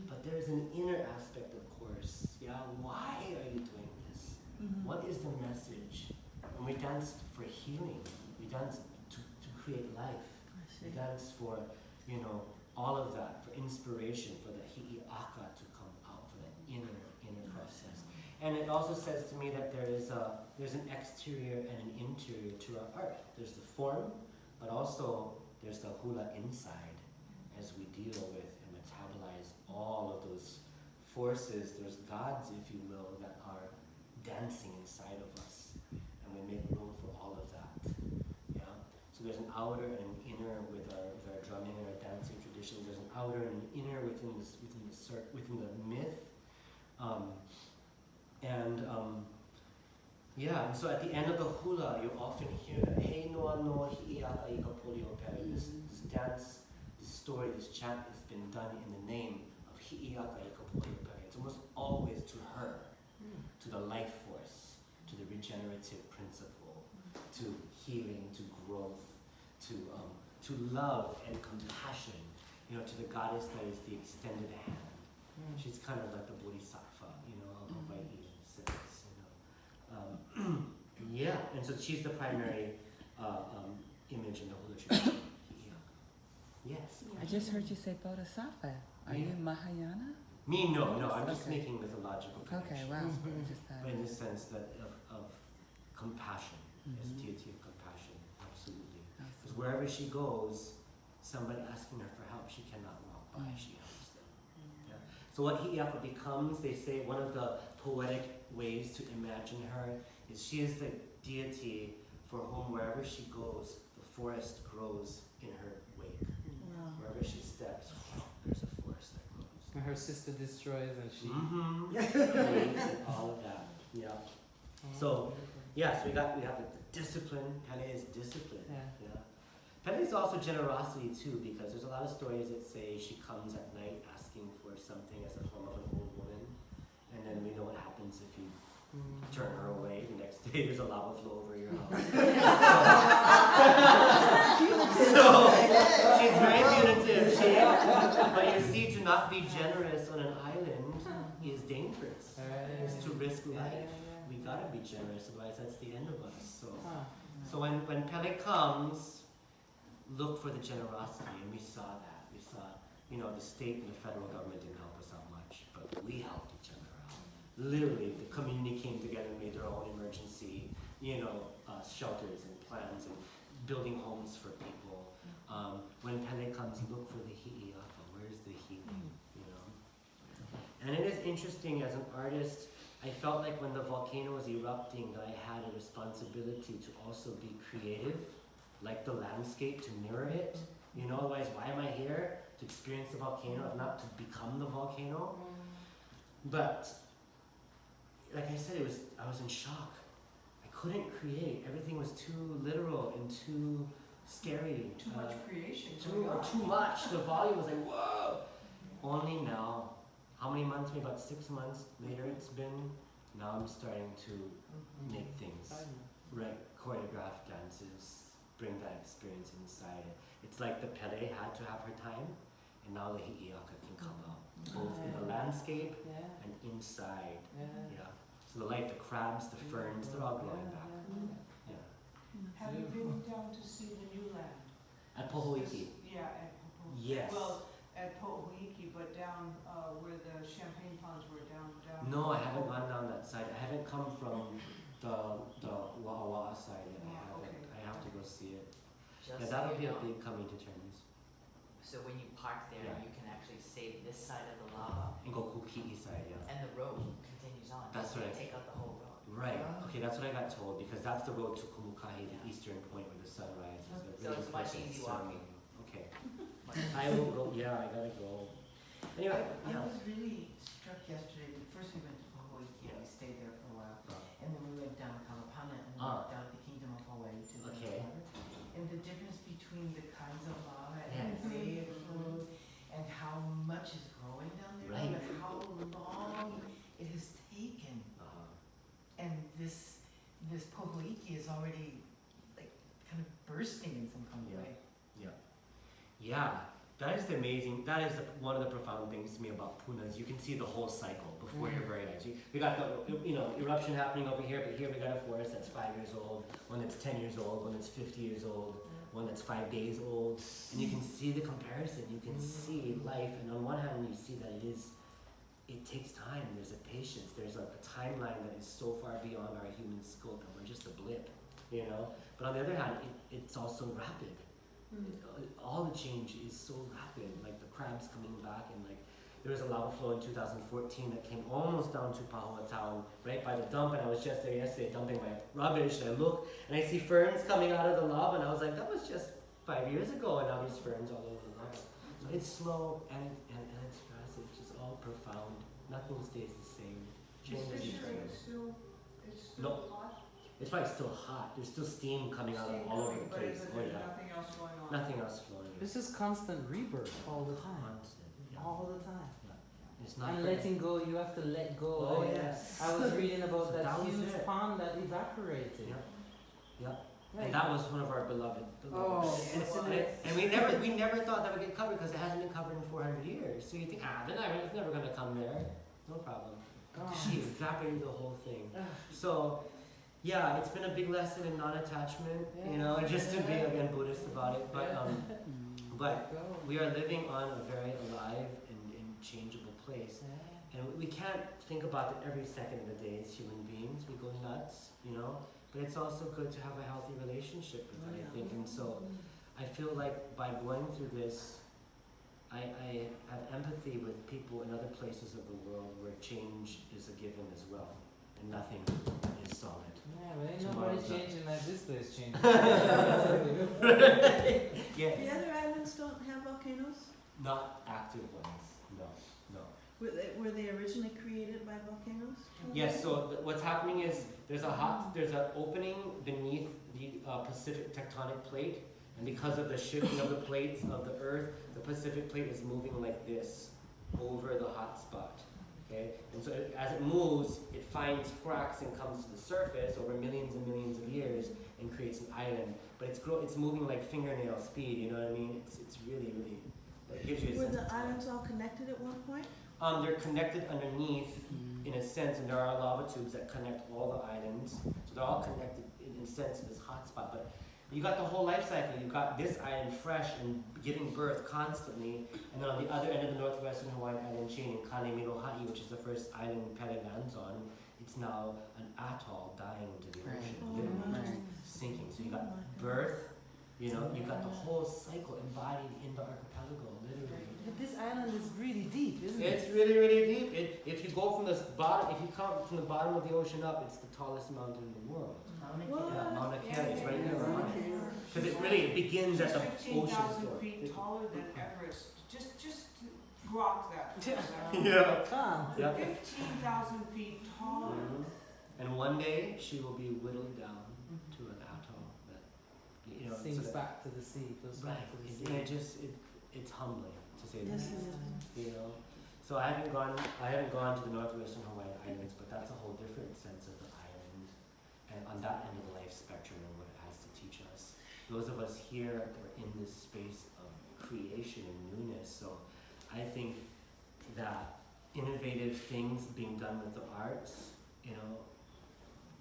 but there's an inner aspect, of course. Yeah, why are you doing this? What is the message? And we dance for healing. We dance to create life. We dance for, all of that, for inspiration, for the hi'iaka to come out, for the inner process. And it also says to me that there's an exterior and an interior to our art. There's the form, but also there's the hula inside as we deal with and metabolize all of those forces. There's gods, if you will, that are dancing inside of us, and we make room for all of that. Yeah. So there's an outer and an inner with our drumming and our dancing tradition. There's an outer and an inner within the myth. And so at the end of the hula, you often hear that Hei noa no hi'iaka ika polio pere. This dance, this story, this chant has been done in the name of hi'iaka ika polio pere. It's almost always to her, to the life force, to the regenerative principle, to healing, to growth, to love and compassion, to the goddess that is the extended hand. She's kind of like the bodhisattva, of Hawaii sense, Yeah, and so she's the primary image in the Hula tradition. Yes. I just heard you say bodhisattva. Are you Mahayana? Me, no, I'm just making mythological connection. Okay, wow. Just that. But in the sense that of compassion, as deity of compassion, absolutely. Because wherever she goes, somebody asking her for help, she cannot walk by, she helps them. Yeah. So what hi'iaka becomes, they say one of the poetic ways to imagine her is she is the deity for whom wherever she goes, the forest grows in her wake. Wow. Wherever she steps, there's a forest that grows. And her sister destroys and she... and all of that, yeah. So, yes, we have the discipline. Pele is discipline. Yeah. Pele is also generosity too, because there's a lot of stories that say she comes at night asking for something as a form of an old woman, and then we know what happens if you turn her away. The next day there's a lava flow over your house. So she's very punitive. But you see, to not be generous on an island is dangerous. It's to risk life. We gotta be generous, otherwise that's the end of us. So when Pele comes, look for the generosity, and we saw that. We saw, the state and the federal government didn't help us out much, but we helped each other out. Literally, the community came together and made their own emergency, shelters and plans and building homes for people. When Pele comes, look for the hi'iaka. Where's the healing? And it is interesting as an artist. I felt like when the volcano was erupting that I had a responsibility to also be creative, like the landscape, to mirror it. Otherwise, why am I here? to experience the volcano, if not to become the volcano. But like I said, I was in shock. I couldn't create. Everything was too literal and too scary. Too much creation. Too much. The volume was like, whoa. Only now, how many months? Maybe about 6 months later it's been. Now I'm starting to make things, right? Choreograph dances, bring that experience inside. It's like the Pele had to have her time, and now the Hi'iaka can come out, both in the landscape and inside. Yeah. So the life, the crabs, the ferns, they're all growing back. Yeah. Have you been down to see the new land? At Pohoiki. Yeah, at Pohoiki. Yes. Well, at Pohoiki, but down where the champagne ponds were down. No, I haven't gone down that side. I haven't come from the Wa'a side yet. I haven't. Okay. I have to go see it. Just Yeah, so that'll you be a know, big coming to terms. So when you park there, Yeah. you can actually save this side of the lava, And go Kuki'i side, yeah. and the road continues on. That's You right. Take out the whole road. Right. Okay, that's what I got told because that's the road to Kumukahi, the eastern point where the sun rises. So it's much easy walking. Okay. I will go. Yeah, I gotta go. Anyway, I yeah. was really struck yesterday. First we went to Hawaii, and we stayed there for a while. And then we went down Kalapana and we went down to the Kingdom of Hawaii to the Okay. water. And the difference between the kinds of lava and Yes. the way it flows and how much is growing down there Right. and how long it has taken. And this Pohoiki is already like kind of bursting in some kind of Yeah. way. Yeah, that is the amazing. That is one of the profound things to me about Puna is you can see the whole cycle before your very eyes. We got the eruption happening over here, but here we got a forest that's 5 years old, one that's 10 years old, one that's 50 years old, one that's 5 days old, and you can see the comparison. You can see life, and on one hand, you see that it takes time. There's a patience. There's a timeline that is so far beyond our human scope, and we're just a blip, But on the other hand, it's also rapid. All the change is so rapid, like the crabs coming back, and like there was a lava flow in 2014 that came almost down to Pahoa town, right by the dump, and I was just there yesterday dumping my rubbish, and I look and I see ferns coming out of the lava, and I was like, that was just 5 years ago, and now there's ferns all over the lava. So it's slow and it's fast. It's just all profound. Nothing stays the same. Change is eternal. No. hot? It's probably still hot. There's still steam coming out of all over the place. Oh There's yeah. nothing else going on. Nothing else flowing. This is constant rebirth all the time. Constant. Yeah. All the time. It's not And for- letting go, you have to let go. Oh Like, yes. I was reading about So that that was huge it. pond that evaporated. Yeah. Right. And that was one of our beloved. Oh, and, it's and we never thought that would get covered because it hasn't been covered in 400 years. So you think, it's never gonna come there. No problem. Oh. She evaporated the whole thing. So, yeah, it's been a big lesson in non-attachment. Just to be again Buddhist about it. But we are living on a very alive and changeable place, and we can't think about it every second of the day as human beings. We go nuts, But it's also good to have a healthy relationship with it, I think. And so I feel like by going through this, I have empathy with people in other places of the world where change is a given as well, and nothing is solid. Yeah, but ain't Tomorrow's nobody not- changing like this place changing. Yeah. The other islands don't have volcanoes? Not active ones, no. Were they originally created by volcanoes? Yes, so what's happening is there's an opening beneath the Pacific tectonic plate, and because of the shifting of the plates of the Earth, the Pacific plate is moving like this over the hot spot. Okay, and so as it moves, it finds cracks and comes to the surface over millions and millions of years and creates an island. But it's moving like fingernail speed. You know what I mean? It's really it gives you a Were sense. the islands all connected at one point? They're connected underneath, in a sense, and there are lava tubes that connect all the islands. So they're all connected in a sense to this hotspot. But you got the whole life cycle. You got this island fresh and giving birth constantly, and then on the other end of the northwestern Hawaiian island chain, in Hilo Hawaii, which is the first island Pele lands on, it's now an atoll dying into the ocean, literally just sinking. So you got birth, you got the whole cycle embodied in the archipelago, literally. But this island is really deep, isn't it? It's really, really deep. If you go from the bottom, if you come from the bottom of the ocean up, it's the tallest mountain in the world. What? Yeah, Mauna Kea is right there. Mauna Because Because it really begins at the She's ocean 15,000 floor. feet taller than Everest. Just grok that. for a second. Yeah. Can't. Yep. 15,000 feet taller. Mhm. And one day she will be whittled down to an atoll that, you know, so Sinks that- back to the sea, goes back right. to the And sea. it just it's humbling to say the Yes, least. it is. You know. So I haven't gone to the northwestern Hawaiian Islands, but that's a whole different sense of the island and on that end of the life spectrum and what it has to teach us. Those of us here are in this space of creation and newness. So I think that innovative things being done with the arts, you know,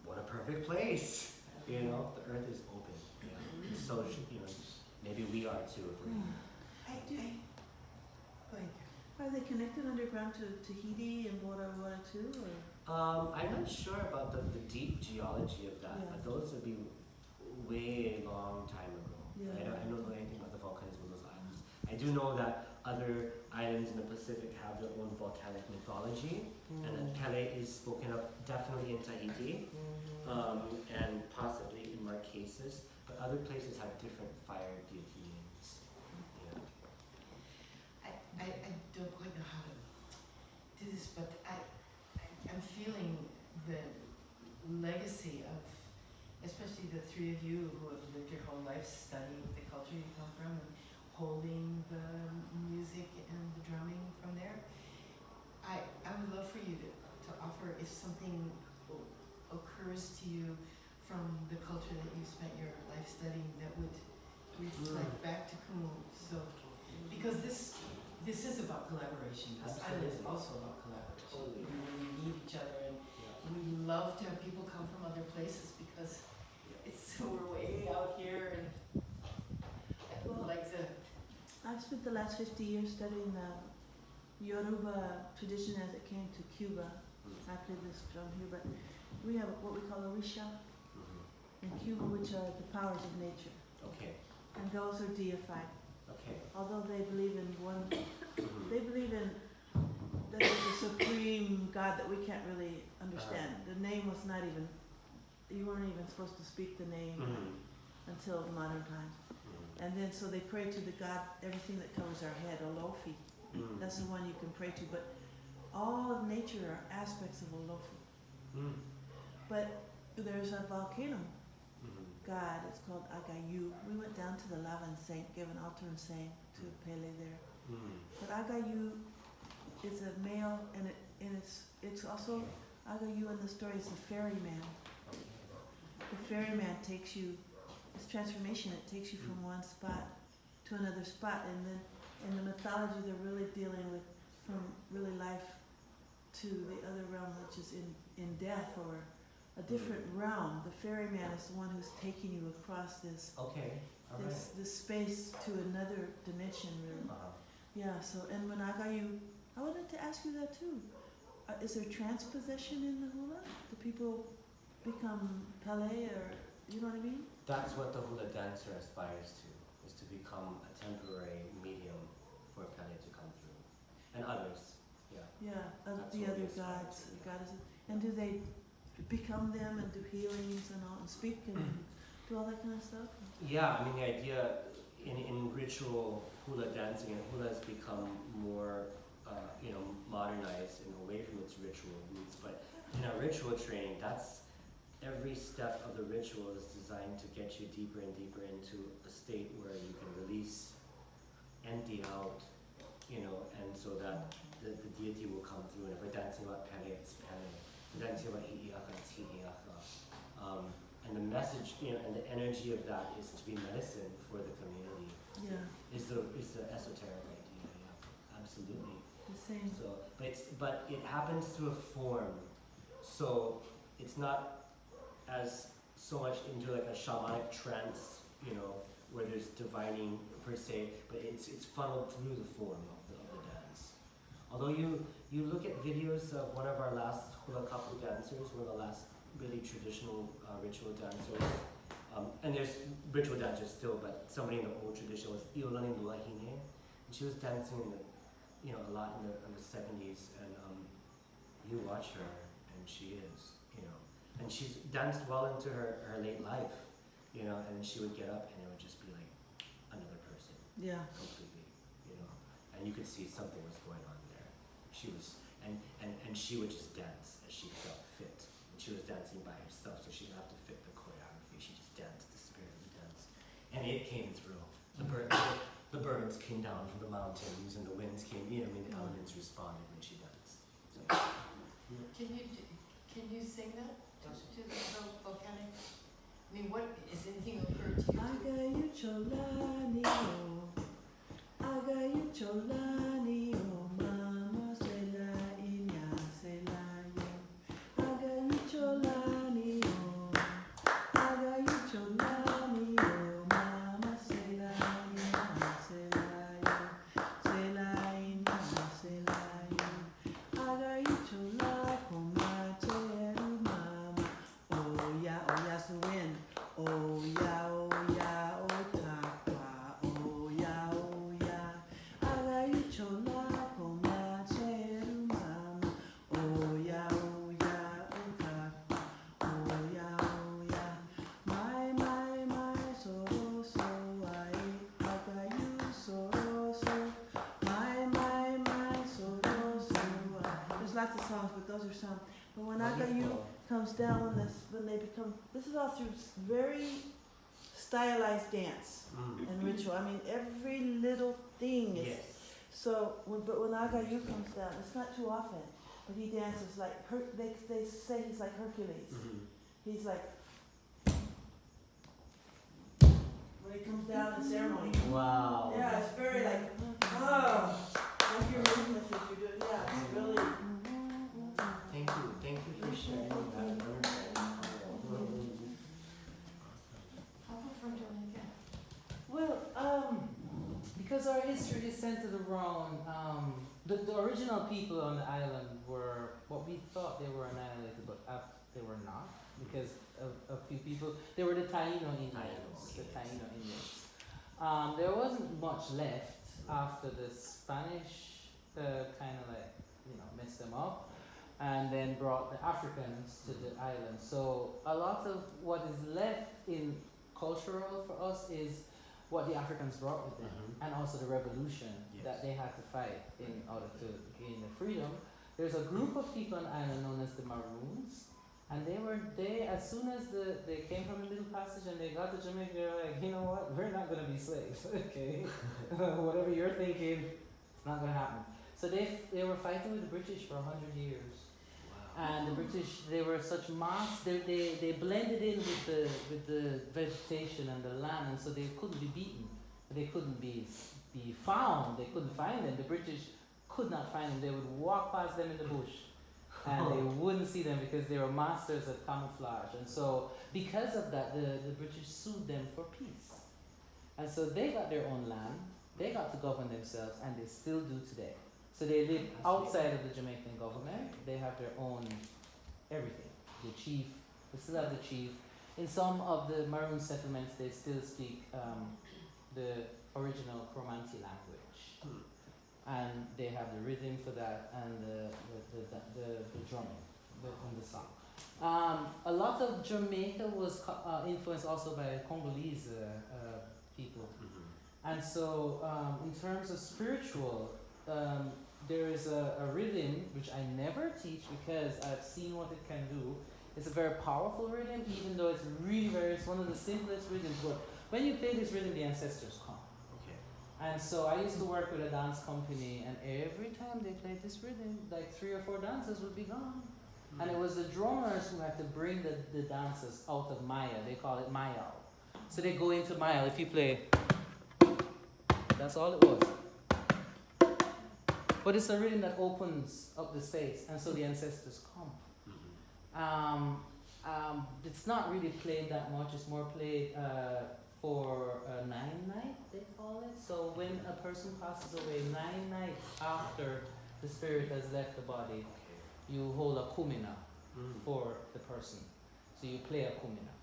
what a perfect place. You know, the earth is open. Yeah. So you know, maybe we are too if we're Go ahead. Are they connected underground to Tahiti and Bora Bora too, or? I'm not sure about the deep geology of that, Yeah. but those would be way long time ago. Yeah. I don't know anything about the volcanism of those islands. I do know that other islands in the Pacific have their own volcanic mythology, and that Pele is spoken of definitely in Tahiti, and possibly in Marquesas, but other places have different fire deity names. Yeah. I don't quite know how to do this, but I'm feeling the legacy of, especially the three of you who have lived your whole life studying the culture you come from and holding the music and the drumming from there. I would love for you to offer, if something occurs to you from the culture that you spent your life studying that would reflect back to Kumu. So, because this is about collaboration. This island is Absolutely. also about collaboration. Totally. We need each other, and we love to have people come from other places because it's so we're way out here, and I would like to. I've spent the last 50 years studying the Yoruba tradition as it came to Cuba. I played this drum here, but we have what we call Orisha in Cuba, which are the powers of nature, Okay. and those are deified. Okay. Although they believe in one, Mhm. they believe in that there's a supreme God that we can't really understand. The name was not even, you weren't even supposed to speak the name Mhm. until modern times. Mhm. And then so they pray to the God, everything that covers our head, Olofi. Mhm. That's the one you can pray to. But all of nature are aspects of Olofi. Mhm. But there's a volcano Mhm. god, it's called Agayu. We went down to the lava and gave an altar and sang to Pele there. Mhm. But Agayu is a male, and it's also Agayu in the story is the ferryman. The ferryman takes you, it's transformation. It takes you from one spot to another spot, and then in the mythology they're really dealing with from really life to the other realm, which is in death or a different realm. The ferryman is the one who's taking you across this Okay. All right. this space to another dimension, really. Yeah. So, and when Agayu, I wanted to ask you that too. Is there transposition in the hula? Do people become Pele, or you know what I mean? That's what the hula dancer aspires to, is to become a temporary medium for Pele to come through. And others. Yeah. Yeah, of That's the what other we aspire gods, to, yeah. goddesses. And do they become them and do healings and all, and speak and do all that kind of stuff? Yeah, I mean the idea in ritual hula dancing, and hula has become more modernized and away from its ritual roots. But in our ritual training, that's every step of the ritual is designed to get you deeper and deeper into a state where you can release, empty out, and so that the deity will come through. And if we're dancing about Pele, it's Pele. If we're dancing about Hi'iaka, it's Hi'iaka. And the message, and the energy of that is to be medicine for the community. Yeah, Is the esoteric idea, yeah, absolutely. the same. So, but it happens through a form. So it's not as so much into like a shamanic trance, where there's divining per se, but it's funneled through the form of the dance. Although you look at videos of one of our last hula kapu dancers, one of the last really traditional ritual dancers, and there's ritual dancers still, but somebody in the old tradition was Iolani Luahine, and she was dancing a lot in the 70s, and you watch her, and she is, and she's danced well into her late life, you know, and then she would get up and it would just be like another person Yeah. completely, you know, and you could see something was going on there. She was, and she would just dance as she felt fit. And she was dancing by herself, so she didn't have to fit the choreography. She just danced the spirit of the dance, and it came through. The birds came down from the mountains, and the winds came. You know, I mean, the elements responded when she danced. So, Can you sing that to the volcanic? I mean, what is anything occurred to you? Agayu cholani o, agayu cholani o, mama sela inya sela yo. Agayu cholani o, agayu cholani o, mama sela inya sela yo, sela inya sela yo. Agayu chola koma cheru mama, oh ya suwen. Oh ya, oh takwa, oh ya, agayu chola koma cheru mama, oh ya, takwa, oh ya, my, so, agayu so, my, so, there's lots of songs, but those are some. But when agayu comes down, when they become, this is all through very stylized dance and ritual. I mean, every little thing is. yes. So, but when Agayu comes down, it's not too often, but he dances like, they say he's like Hercules. Mm-hmm. He's like, when he comes down in ceremony. Wow. Yeah, it's very like, like your movements that you're doing. Yeah, it's really. Thank you for sharing that. How about from Jamaica? Well, because our history is centered around the original people on the island were what we thought they were annihilated, but they were not, because a few people, they were the Taino Indians. The Taino Indians. There wasn't much left after the Spanish kind of like, messed them up, and then brought the Africans to the island. So a lot of what is left in cultural for us is what the Africans brought with them, and also the revolution that they had to fight in order to gain their freedom. There's a group of people on the island known as the Maroons, and they as soon as they came from the Middle Passage and they got to Jamaica, they were like, you know what, we're not gonna be slaves, okay? Whatever you're thinking, it's not gonna happen. So they were fighting with the British for 100 years. And the British, they were such mass, they blended in with the vegetation and the land, and so they couldn't be beaten. They couldn't be found, they couldn't find them. The British could not find them. They would walk past them in the bush, and they wouldn't see them because they were masters at camouflage. And so because of that, the British sued them for peace. And so they got their own land, they got to govern themselves, and they still do today. So they live outside of the Jamaican government. They have their own everything. The chief, they still have the chief. In some of the Maroon settlements, they still speak the original Cromanti language, and they have the rhythm for that and the drumming and the song. A lot of Jamaica was influenced also by Congolese people, and so in terms of spiritual. There is a rhythm which I never teach because I've seen what it can do. It's a very powerful rhythm, even though it's it's one of the simplest rhythms. But when you play this rhythm, the ancestors come. Okay. And so I used to work with a dance company, and every time they played this rhythm, like 3 or 4 dancers would be gone. And it was the drummers who had to bring the dancers out of Maya. They call it Mayal. So they go into Mayal. If you play, that's all it was. But it's a rhythm that opens up the space, and so the ancestors come. It's not really played that much. It's more played for a 9 night, they call it. So when a person passes away, 9 nights after the spirit has left the body, you hold a kumina for the person. So you play a kumina.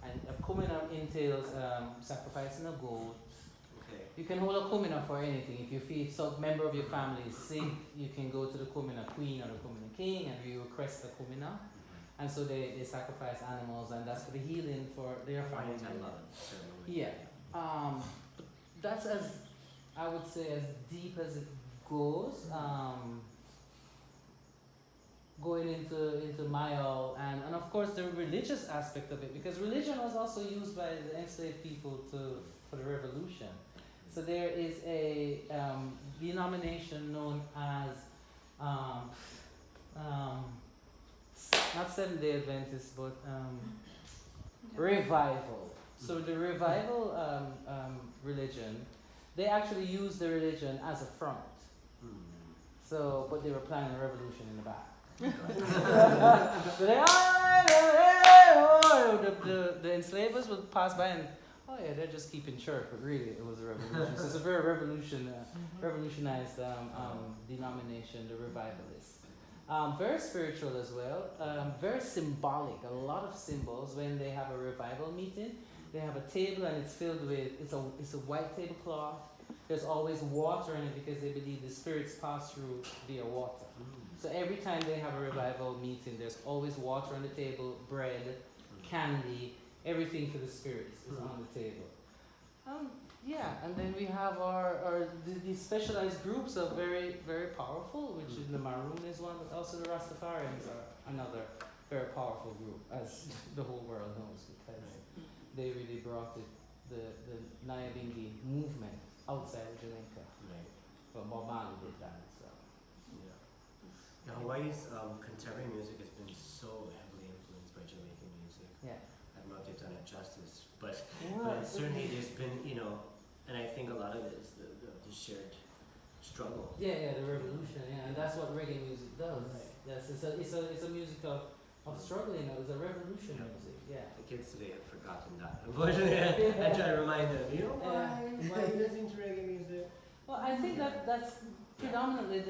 And a kumina entails sacrificing a goat. You can hold a kumina for anything. If you feel some member of your family is sick, you can go to the kumina queen or the kumina king and you request a kumina. and so they sacrifice animals, and that's for the healing for their family. Yeah. That's as, I would say, as deep as it goes. Going into Mayo, and of course the religious aspect of it, because religion was also used by the enslaved people for the revolution. So there is a denomination known as not Seventh-day Adventist, but revival. So the revival religion, they actually use the religion as a front. So, but they were planning a revolution in the back. So the enslavers would pass by and, oh yeah, they're just keeping church, but really it was a revolution. So it's a very revolutionized denomination, the revivalists. Very spiritual as well, very symbolic, a lot of symbols. When they have a revival meeting, they have a table and it's filled with, it's a white tablecloth. There's always water in it because they believe the spirits pass through via water. So every time they have a revival meeting, there's always water on the table, bread, candy, everything for the spirits is on the table. Yeah, and then we have these specialized groups are very, very powerful, which is the Maroon is one, but also the Rastafarians are another very powerful group, as the whole world knows, because they really brought the Nyabingi movement outside of Jamaica. Right. But Bob Marley did that, so. Yeah. Hawaii's contemporary music has been so heavily influenced by Jamaican music. Yeah. I don't know if they've done it justice, but Yeah. certainly there's been, and I think a lot of it is the shared struggle. Yeah, the revolution, and that's what reggae music does. Right. Yes, it's a music of struggling. It's a revolution music. Yeah. The kids today have forgotten that. Unfortunately, I try to remind them. Why are you listening to reggae music? Well, I think that's predominantly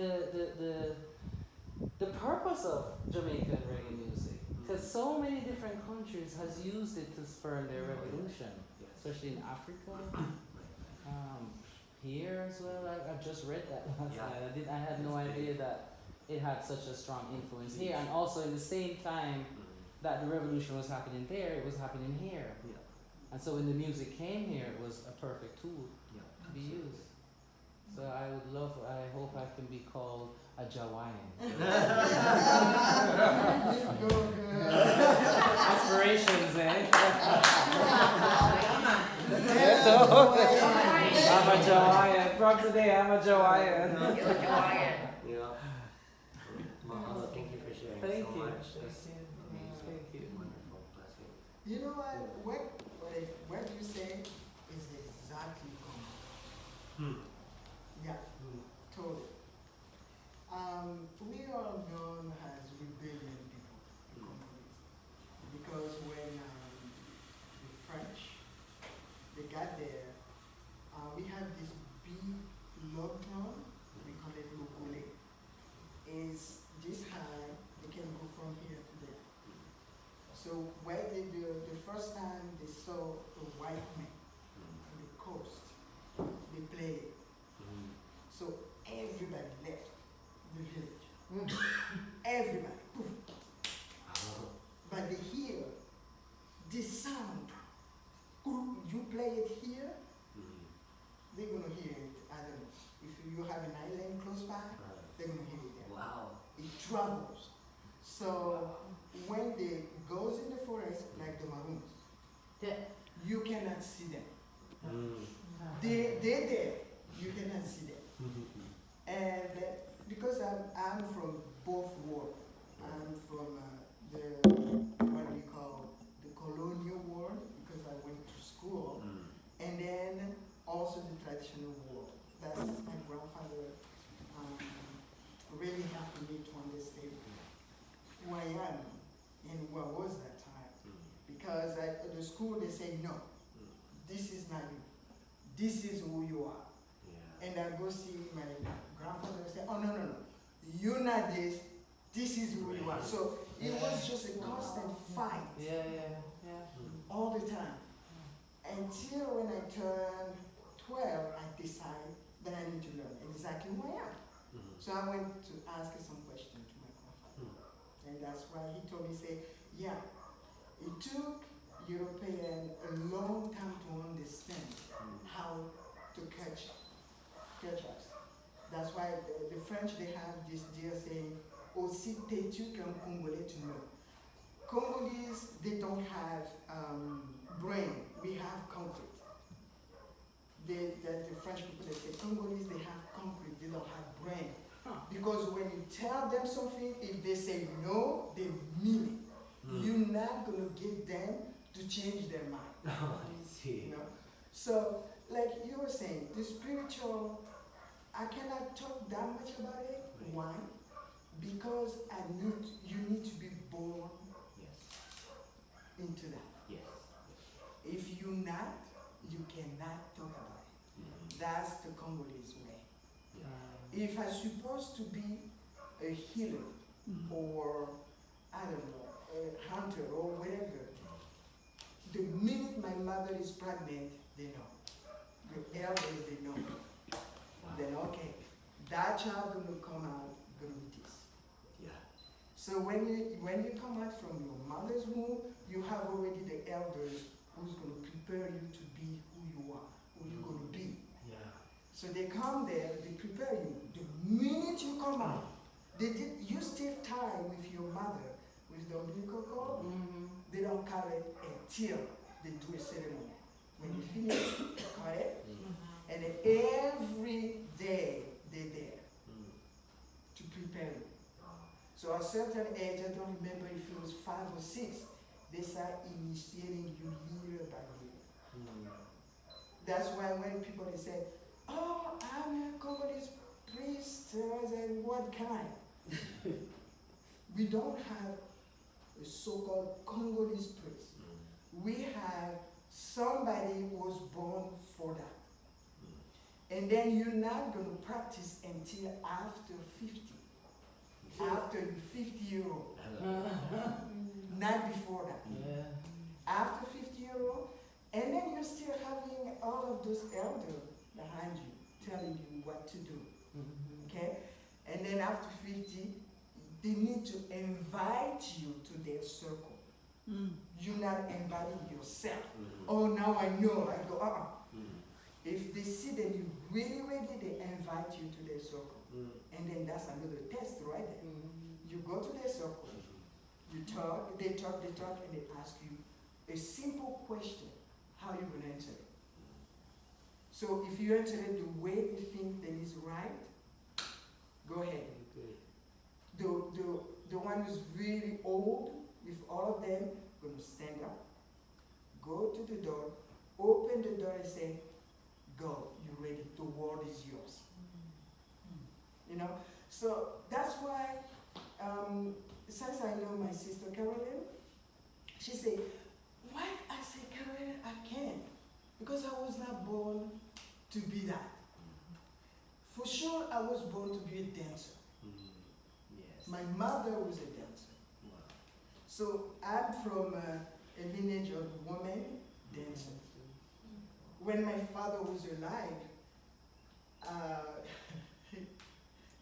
the purpose of Jamaican reggae music, because so many different countries has used it to spur their revolution, especially in Africa. Here as well. I just read that last night. I had no idea that it had such a strong influence here, and also in the same time that the revolution was happening there, it was happening here. Yeah. And so when the music came here, it was a perfect tool to be used. So I hope I can be called a Jawaiian. Aspirations, eh? I'm a Jawaiian. From today, I'm a Jawaiian. Mahalo, thank you for sharing Thank so you. much. That's amazing. Thank you. Wonderful. Blessing. You know what you say is exactly correct. Yeah, totally. We are known as rebellion people, the Congolese, because when the French, they got there, we have this big log drum, we call it lukule. Is this high, they can go from here to there. So where they do, the first time they saw a white man on the coast, they played it. So everybody left the village. Everybody. But they hear this sound. You play it here, they're gonna hear it. I don't know. If you have an island close by, they're gonna hear it there. Wow. It travels. So when they goes in the forest, like the Maroons, you cannot see them. They're there. You cannot see them. And because I'm from both worlds, I'm from what we call the colonial world, because I went to school, and then also the traditional world. That's my grandfather really helped me to understand who I am and who I was that time. Because at the school they say, no, this is not you. This is who you are. And I go see my grandfather and say, oh, no, you're not this. This is who you are. So it was just a constant fight. All the time. Until when I turned 12, I decided that I need to learn exactly who I am. So I went to ask some questions to my grandfather. And that's why he told me, say, Yeah, it took European a long time to understand how to catch us. That's why the French, they have this dear saying, aussi têtu qu'un Congolais tu meurs. Congolese, they don't have brain. We have concrete. The French people, they say Congolese, they have concrete. They don't have brain. Because when you tell them something, if they say no, they mean it. You're not gonna get them to change their mind. I see. You know? So, like you were saying, the spiritual, I cannot talk that much about it. Right. Why? Because you need to be born Yes. into that. Yes. If you're not, you cannot talk about it. That's the Congolese way. If I'm supposed to be a healer or, I don't know, a hunter or whatever, the minute my mother is pregnant, they know. The elders, they know. Then, okay, that child gonna come out, gonna be this. Yeah. So when you come out from your mother's womb, you have already the elders who's gonna prepare you to be who you are, who you're gonna be. Yeah. So they come there, they prepare you. The minute you come out, you still tie with your mother, with the umbilical cord. They don't cut it until they do a ceremony. When you finish, cut it. And then every day they're there to prepare you. So at a certain age, I don't remember if it was 5 or 6, they start initiating you year by year. That's why when people they say, oh, I'm a Congolese priest, and what kind? We don't have a so-called Congolese priest. We have somebody who was born for that. And then you're not going to practice until after 50. After you're 50-year-old. Not before that. Yeah. After 50-year-old, and then you're still having all of those elders behind you, telling you what to do. Okay? And then after 50, they need to invite you to their circle. You're not inviting yourself. Oh, now I know. I go, If they see that you're really ready, they invite you to their circle. And then that's another test right there. You go to their circle, you talk, they talk, and they ask you a simple question. How are you going to answer it? So if you answer it the way you think that is right, go ahead. The one who's really old, with all of them, going to stand up, go to the door, open the door and say, go, you're ready, the world is yours. You know? So that's why, since I know my sister Carolyn, she said, why I say Carolyn, I can't. Because I was not born to be that. For sure, I was born to be a dancer. Yes. My mother was a dancer. Wow. So I'm from a lineage of women dancers. When my father was alive,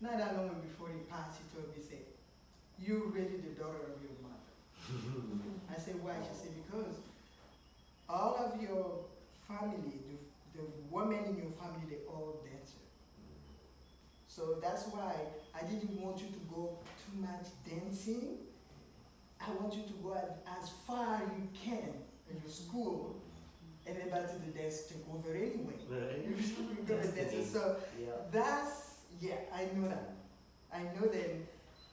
not that long before he passed, he told me, say, you're really the daughter of your mother. I said, why? She said, because all of your family, the women in your family, they all dancers. So that's why I didn't want you to go too much dancing. I want you to go as far as you can in your school, and then back to the dance take over anyway. Right. So Yeah. that's, I know that. I know that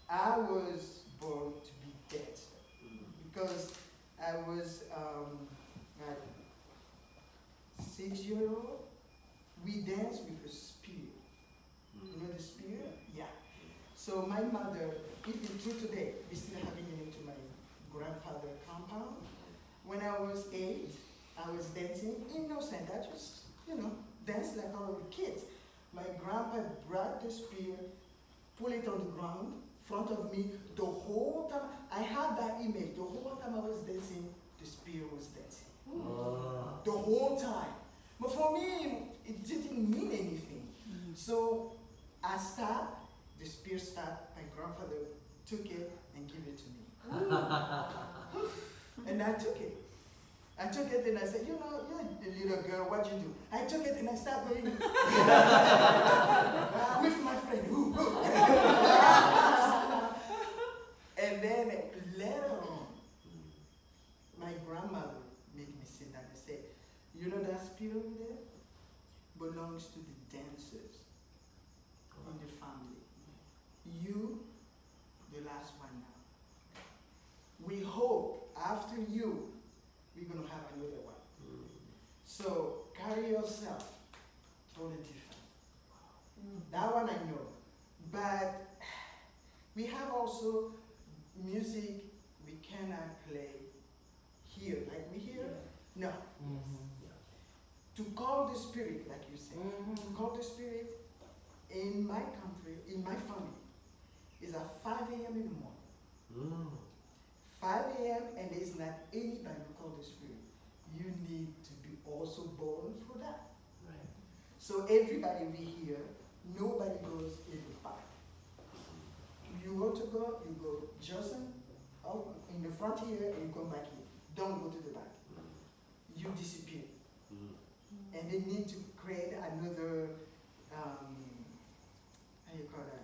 I was born to be dancer because I was at 6-year-old. We danced with a spear. You know the spear? Yeah. So my mother, even true today, we still having it into my grandfather compound. When I was 8, I was dancing innocent. I just, danced like all the kids. My grandpa brought the spear, put it on the ground, in front of me. The whole time, I had that image. The whole time I was dancing, the spear was dancing. The whole time. But for me, it didn't mean anything. So I stopped, the spear stopped, my grandfather took it and gave it to me. And I took it. I took it and I said, you're a little girl, what you do? I took it and I started going with my friend. And then later on, my grandmother made me sit down and say, you know that spirit over there belongs to the dancers in the family. You, the last one now. We hope after you, we're going to have another one. So carry yourself totally different. That one I know. But we have also music we cannot play here, like we hear. No. To call the spirit, like you said, to call the spirit in my country, in my family, is at 5 a.m. in the morning. 5 a.m. and there's not anybody who call the spirit. You need to be also born for that. Right. So everybody we hear, nobody goes in the back. You want to go, you go just out in the front here and you come back here. Don't go to the back. You disappear. And they need to create another, how you call that,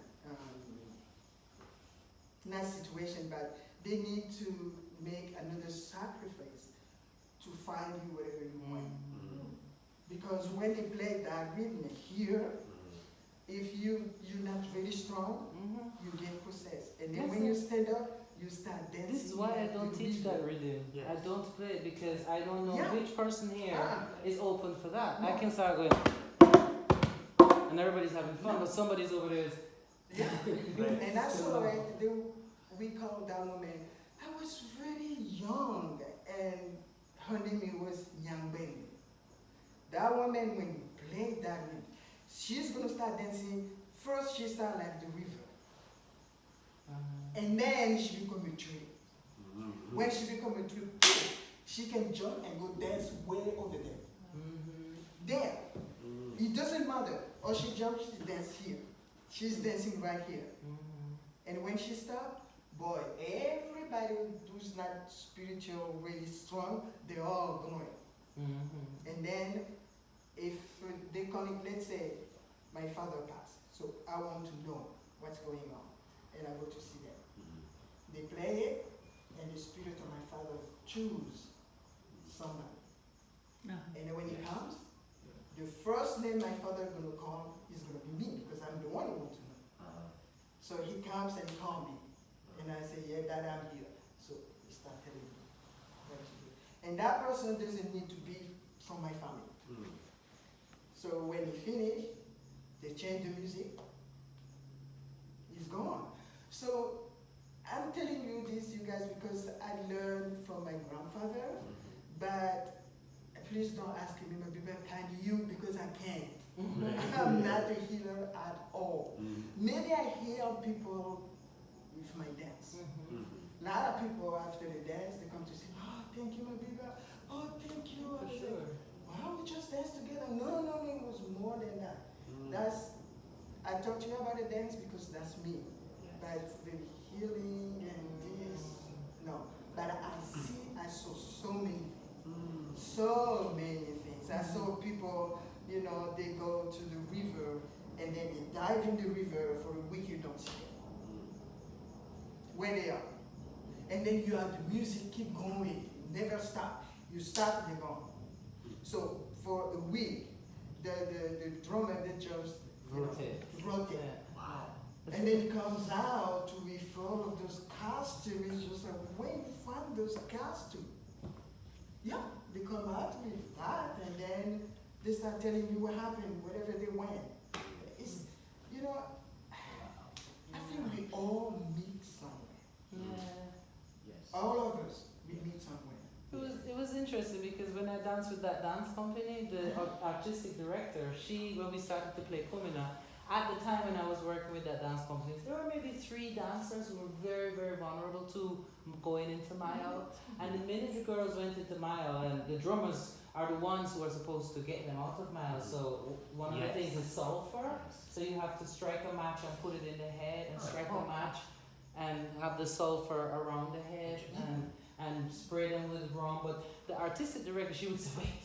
not situation, but they need to make another sacrifice to find you wherever you want. Because when they play that rhythm here, if you're not very strong, you get possessed. And then when you stand up, you start dancing. This is why I don't teach that rhythm. Yes. I don't play it because I don't know Yeah. which person here is open for that. No. I can start going, and everybody's having fun, but somebody's over there is. Yeah. And that's why we call that woman. I was very young, and her name was Young Baby. That woman, when you play that rhythm, she's gonna start dancing. First, she start like the river. And then she become a tree. When she become a tree, she can jump and go dance way over there. There. It doesn't matter. Or she jumps, she dances here. She's dancing right here. And when she stops, boy, everybody who's not spiritual, really strong, they're all going. And then if they come, let's say my father passed, so I want to know what's going on. And I go to see them. They play it, and the spirit of my father choose somebody. And then when he comes, the first name my father is going to call is going to be me, because I'm the one who wants to know. So he comes and he calls me. And I say, yeah, Dad, I'm here. So he starts telling me what to do. And that person doesn't need to be from my family. So when he finished, they change the music. He's gone. So I'm telling you this, you guys, because I learned from my grandfather, but please don't ask me, my people, can you, because I can't. I'm not a healer at all. Maybe I heal people with my dance. A lot of people after the dance, they come to say, oh, thank you, my people. Oh, thank you. For sure. Wow, we just danced together. No, it was more than that. I talk to you about the dance because that's me. But the healing and this, no. But I saw so many things. I saw people, they go to the river and then they dive in the river for a week, you don't see them. Where they are. And then you have the music keep going, never stop. You stop and they're gone. So for a week, the drummer that just rotate. Wow. And then it comes out with all of those costumes. It's just like, where you find those costumes? Yeah, they come out with that, and then they start telling you what happened, wherever they went. It's, I think we all meet somewhere. Yes. All of us, we meet somewhere. It was interesting because when I danced with that dance company, the artistic director, when we started to play Kumina, at the time when I was working with that dance company, there were maybe 3 dancers who were very, very vulnerable to going into Mile. And the minute the girls went into Mile, and the drummers are the ones who are supposed to get them out of Mile. So one of the things is sulfur. So you have to strike a match and put it in the head, and strike a match and have the sulfur around the head. and spray them with rum. But the artistic director, she would say, wait,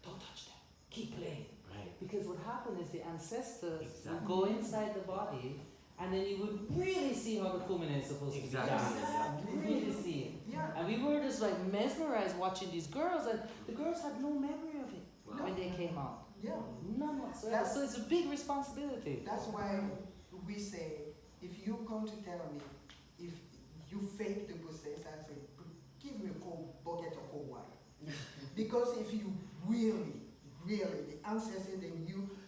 don't touch them, keep playing. Right. Because what happened is the ancestors Exactly. would go inside the body, and then you would really see how the kumine is supposed Exactly. to be done. Really see it. Yeah. And we were just like mesmerized watching these girls, and the girls had no memory of it Wow. when they came out. Yeah. None whatsoever. That's- So it's a big responsibility. That's why we say, if you come to tell me, if you fake the process, I say, give me a cold bucket of cold water. Because if you really, the ancestors, then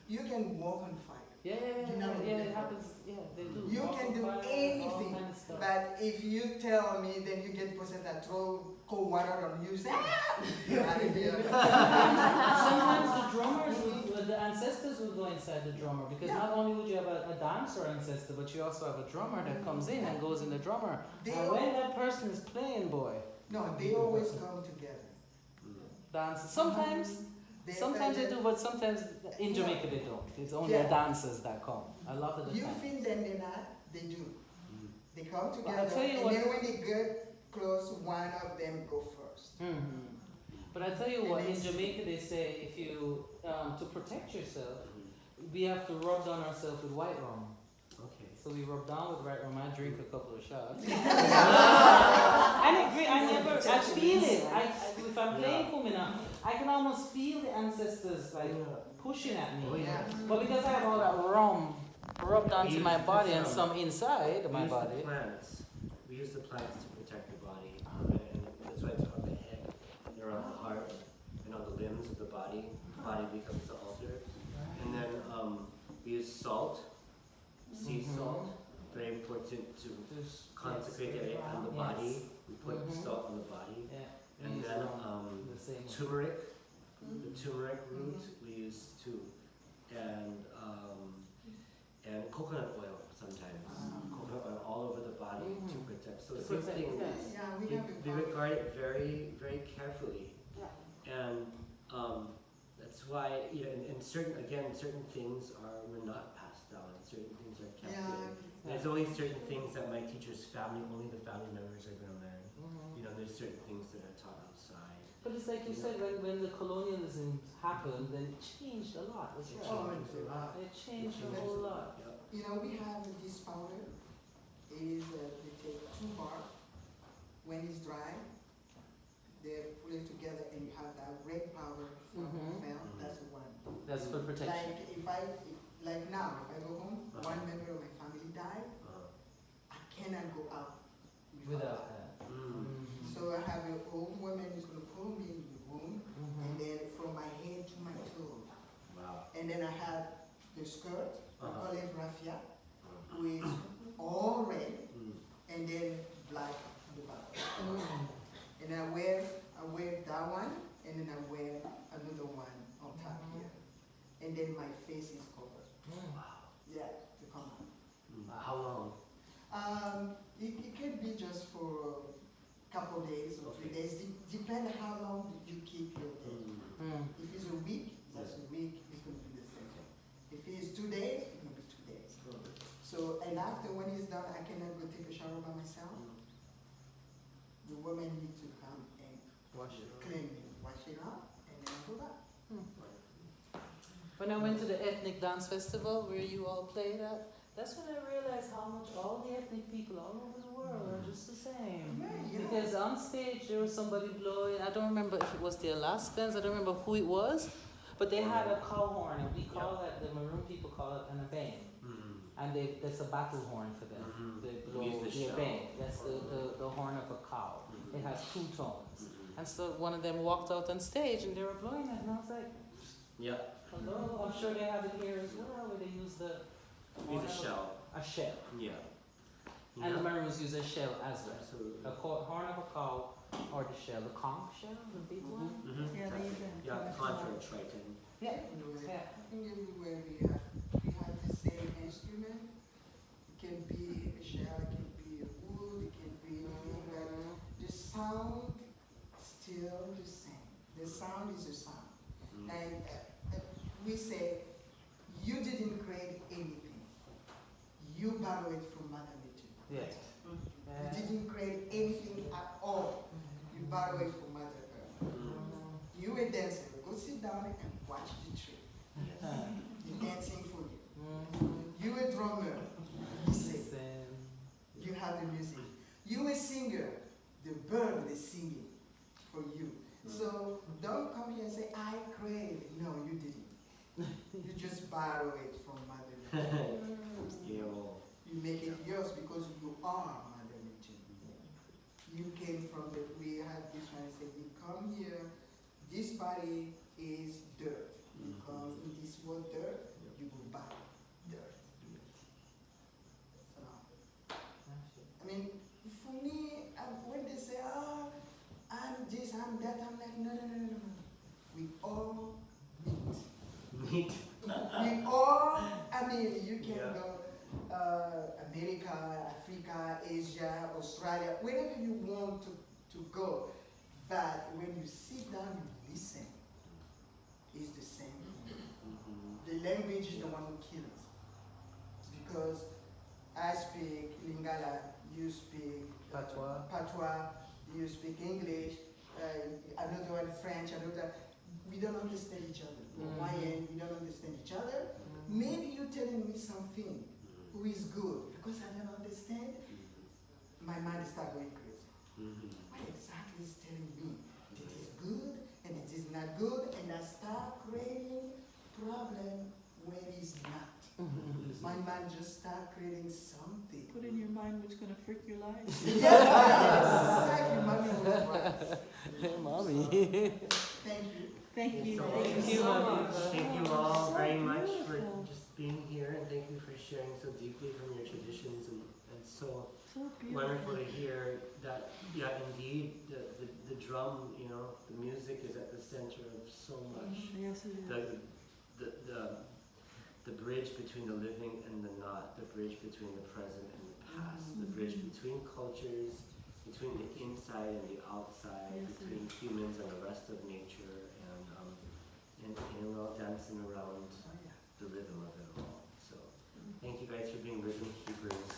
you can walk on fire. Yeah, it happens. Yeah, they do. You Walk can on do fire, all anything, kind of stuff. but if you tell me, then you get possessed that throw cold water on you, say, ah! You're out of here. Sometimes the drummers, the ancestors would go inside the drummer, because Yeah. not only would you have a dancer ancestor, but you also have a drummer that comes in and goes in the drummer. They And when that person is playing, boy, No, they always come together. dance. Sometimes they do, but sometimes in Jamaica they don't. It's only the Yeah. dancers that come. A lot of the You time. think them they're not, they do. They come But together, I'll tell you and what- then when they get close, one of them go first. Mhm. But I tell you And what, in it's- Jamaica they say if you to protect yourself, we have to rub down ourselves with white rum. Okay. So we rub down with white rum. I drink a couple of shots. I feel it. If I'm playing kumina, I can almost feel the ancestors like pushing at Oh me. yeah. But because I have all that rum rubbed onto We my use body this, and some inside We my use body. the plants. We use the plants to protect the body, and that's why it's on the head, and around the heart, and on the limbs of the body. The body becomes the altar. And then we use salt, sea Mhm. salt, very important to consecrate the area on the Yes. body. We put Mhm. salt on the body, Yeah. and we use then rum, the same. turmeric. The turmeric root we use too, and coconut oil sometimes. Coconut oil all over the body to Mhm. protect. So To some protect, things yes. Yeah, we we, have a we problem. regard it very, very carefully, and that's why and certain things were not passed down. Certain things are kept Yeah. in. There's only certain things that my teacher's family, only the family members are going to learn. Mhm. There's certain things that are taught outside. But it's like you said, when the colonialism happened, then it changed a lot. That's right. Oh, it's a lot. It changed a whole lot. Yep. We have this powder. Is they take 2 bark. When it's dry, they put it together, and you have that red powder from Mhm. felt. That's the one. That's for protection. Like now, if I go home, one member of my family died, I cannot go out Without that. So I have an old woman who's going to pull me in the room, and Mhm. then from my head to my toe. Wow. And then I have the skirt, I Uh-huh. call it raffia, with all red, Mm. and then black on the bottom. Mm. And I wear that one, and then I wear another one on top here. And then my face is covered. Mm. Yeah, to come out. How long? It can be just for a couple days or 3 Okay. days. Depend how long you keep your day. Mm. If it's a week, that's a week, it's going to be the same thing. If it's 2 days, it's going to be 2 days. So, and after when it's done, I cannot go take a shower by myself. The woman needs to come and Wash it. clean me, wash it off, and then I go back. When I went to the ethnic dance festival where you all played at, that's when I realized how much all the ethnic people all over the world are just the same. Yeah. Because on stage there was somebody blowing, I don't remember if it was the Alaskans, I don't remember who it was, but they had a cow horn, and we call it, the Maroon people call it an abang. And that's a battle horn for them. They blow Use the the shell. abang. That's the horn of a cow. It has 2 tones. And so one of them walked out on stage and they were blowing it, and I was like, Yep. hello, I'm sure they have it here as well, where they use the Use a shell. a shell. Yeah. And the Maroons use a shell as well. Absolutely. A horn of a cow or the shell, the conch shell, the big one. Mm-hmm. Yeah, they use that. Yeah, contra and triton. Yeah. Everywhere. Yeah. I think everywhere we have the same instrument. It can be a shell, it can be a wood, it can be anything, but the sound still the same. The sound is the sound. Like we say, you didn't create anything. You borrow it from Mother Nature. Yes. You didn't create anything at all. borrow it from Mother Earth. You a dancer, go sit down and watch the tree. Yes. You're dancing for you. You a drummer, listen. You have the music. You a singer, the bird is singing for you. So don't come here and say, I created. No, you didn't. You just borrow it from Mother Nature. You make it yours because you are Mother Nature. You came from the, we have this one, say, you come here, this body is dirt. You come in this world dirt, you go back dirt. So, I mean, for me, when they say, oh, I'm this, I'm that, I'm like, no. We all meet. Meet. We all, I mean, you can go America, Africa, Asia, Australia, wherever you want to go. But when you sit down, you listen. It's the same. The language is the one who kills us. Because I speak Lingala, you speak Patois, you speak English, another one French, another. We don't understand each other. Hawaiian, we don't understand each other. Maybe you're telling me something who is good. Because I don't understand, my mind starts going crazy. What exactly is telling me? It is good and it is not good, and I start creating problem where it is not. My mind just start creating something. Put in your mind what's going to freak your life. Exactly, mommy was right. Hey, mommy. Thank you. Thank you. Thank you so much. Thank you all So very much for beautiful. just being here, and thank you for sharing so deeply from your traditions, and so So beautiful. wonderful to hear that, yeah, indeed, the drum, you know, the music is at the center of so much. Yes, it is. The bridge between the living and the not, the bridge between the present and the past, the bridge between cultures, between the inside and the outside, Yes, between humans and the rest of nature, and we're all dancing around the rhythm of it all. So thank you guys for being rhythm keepers.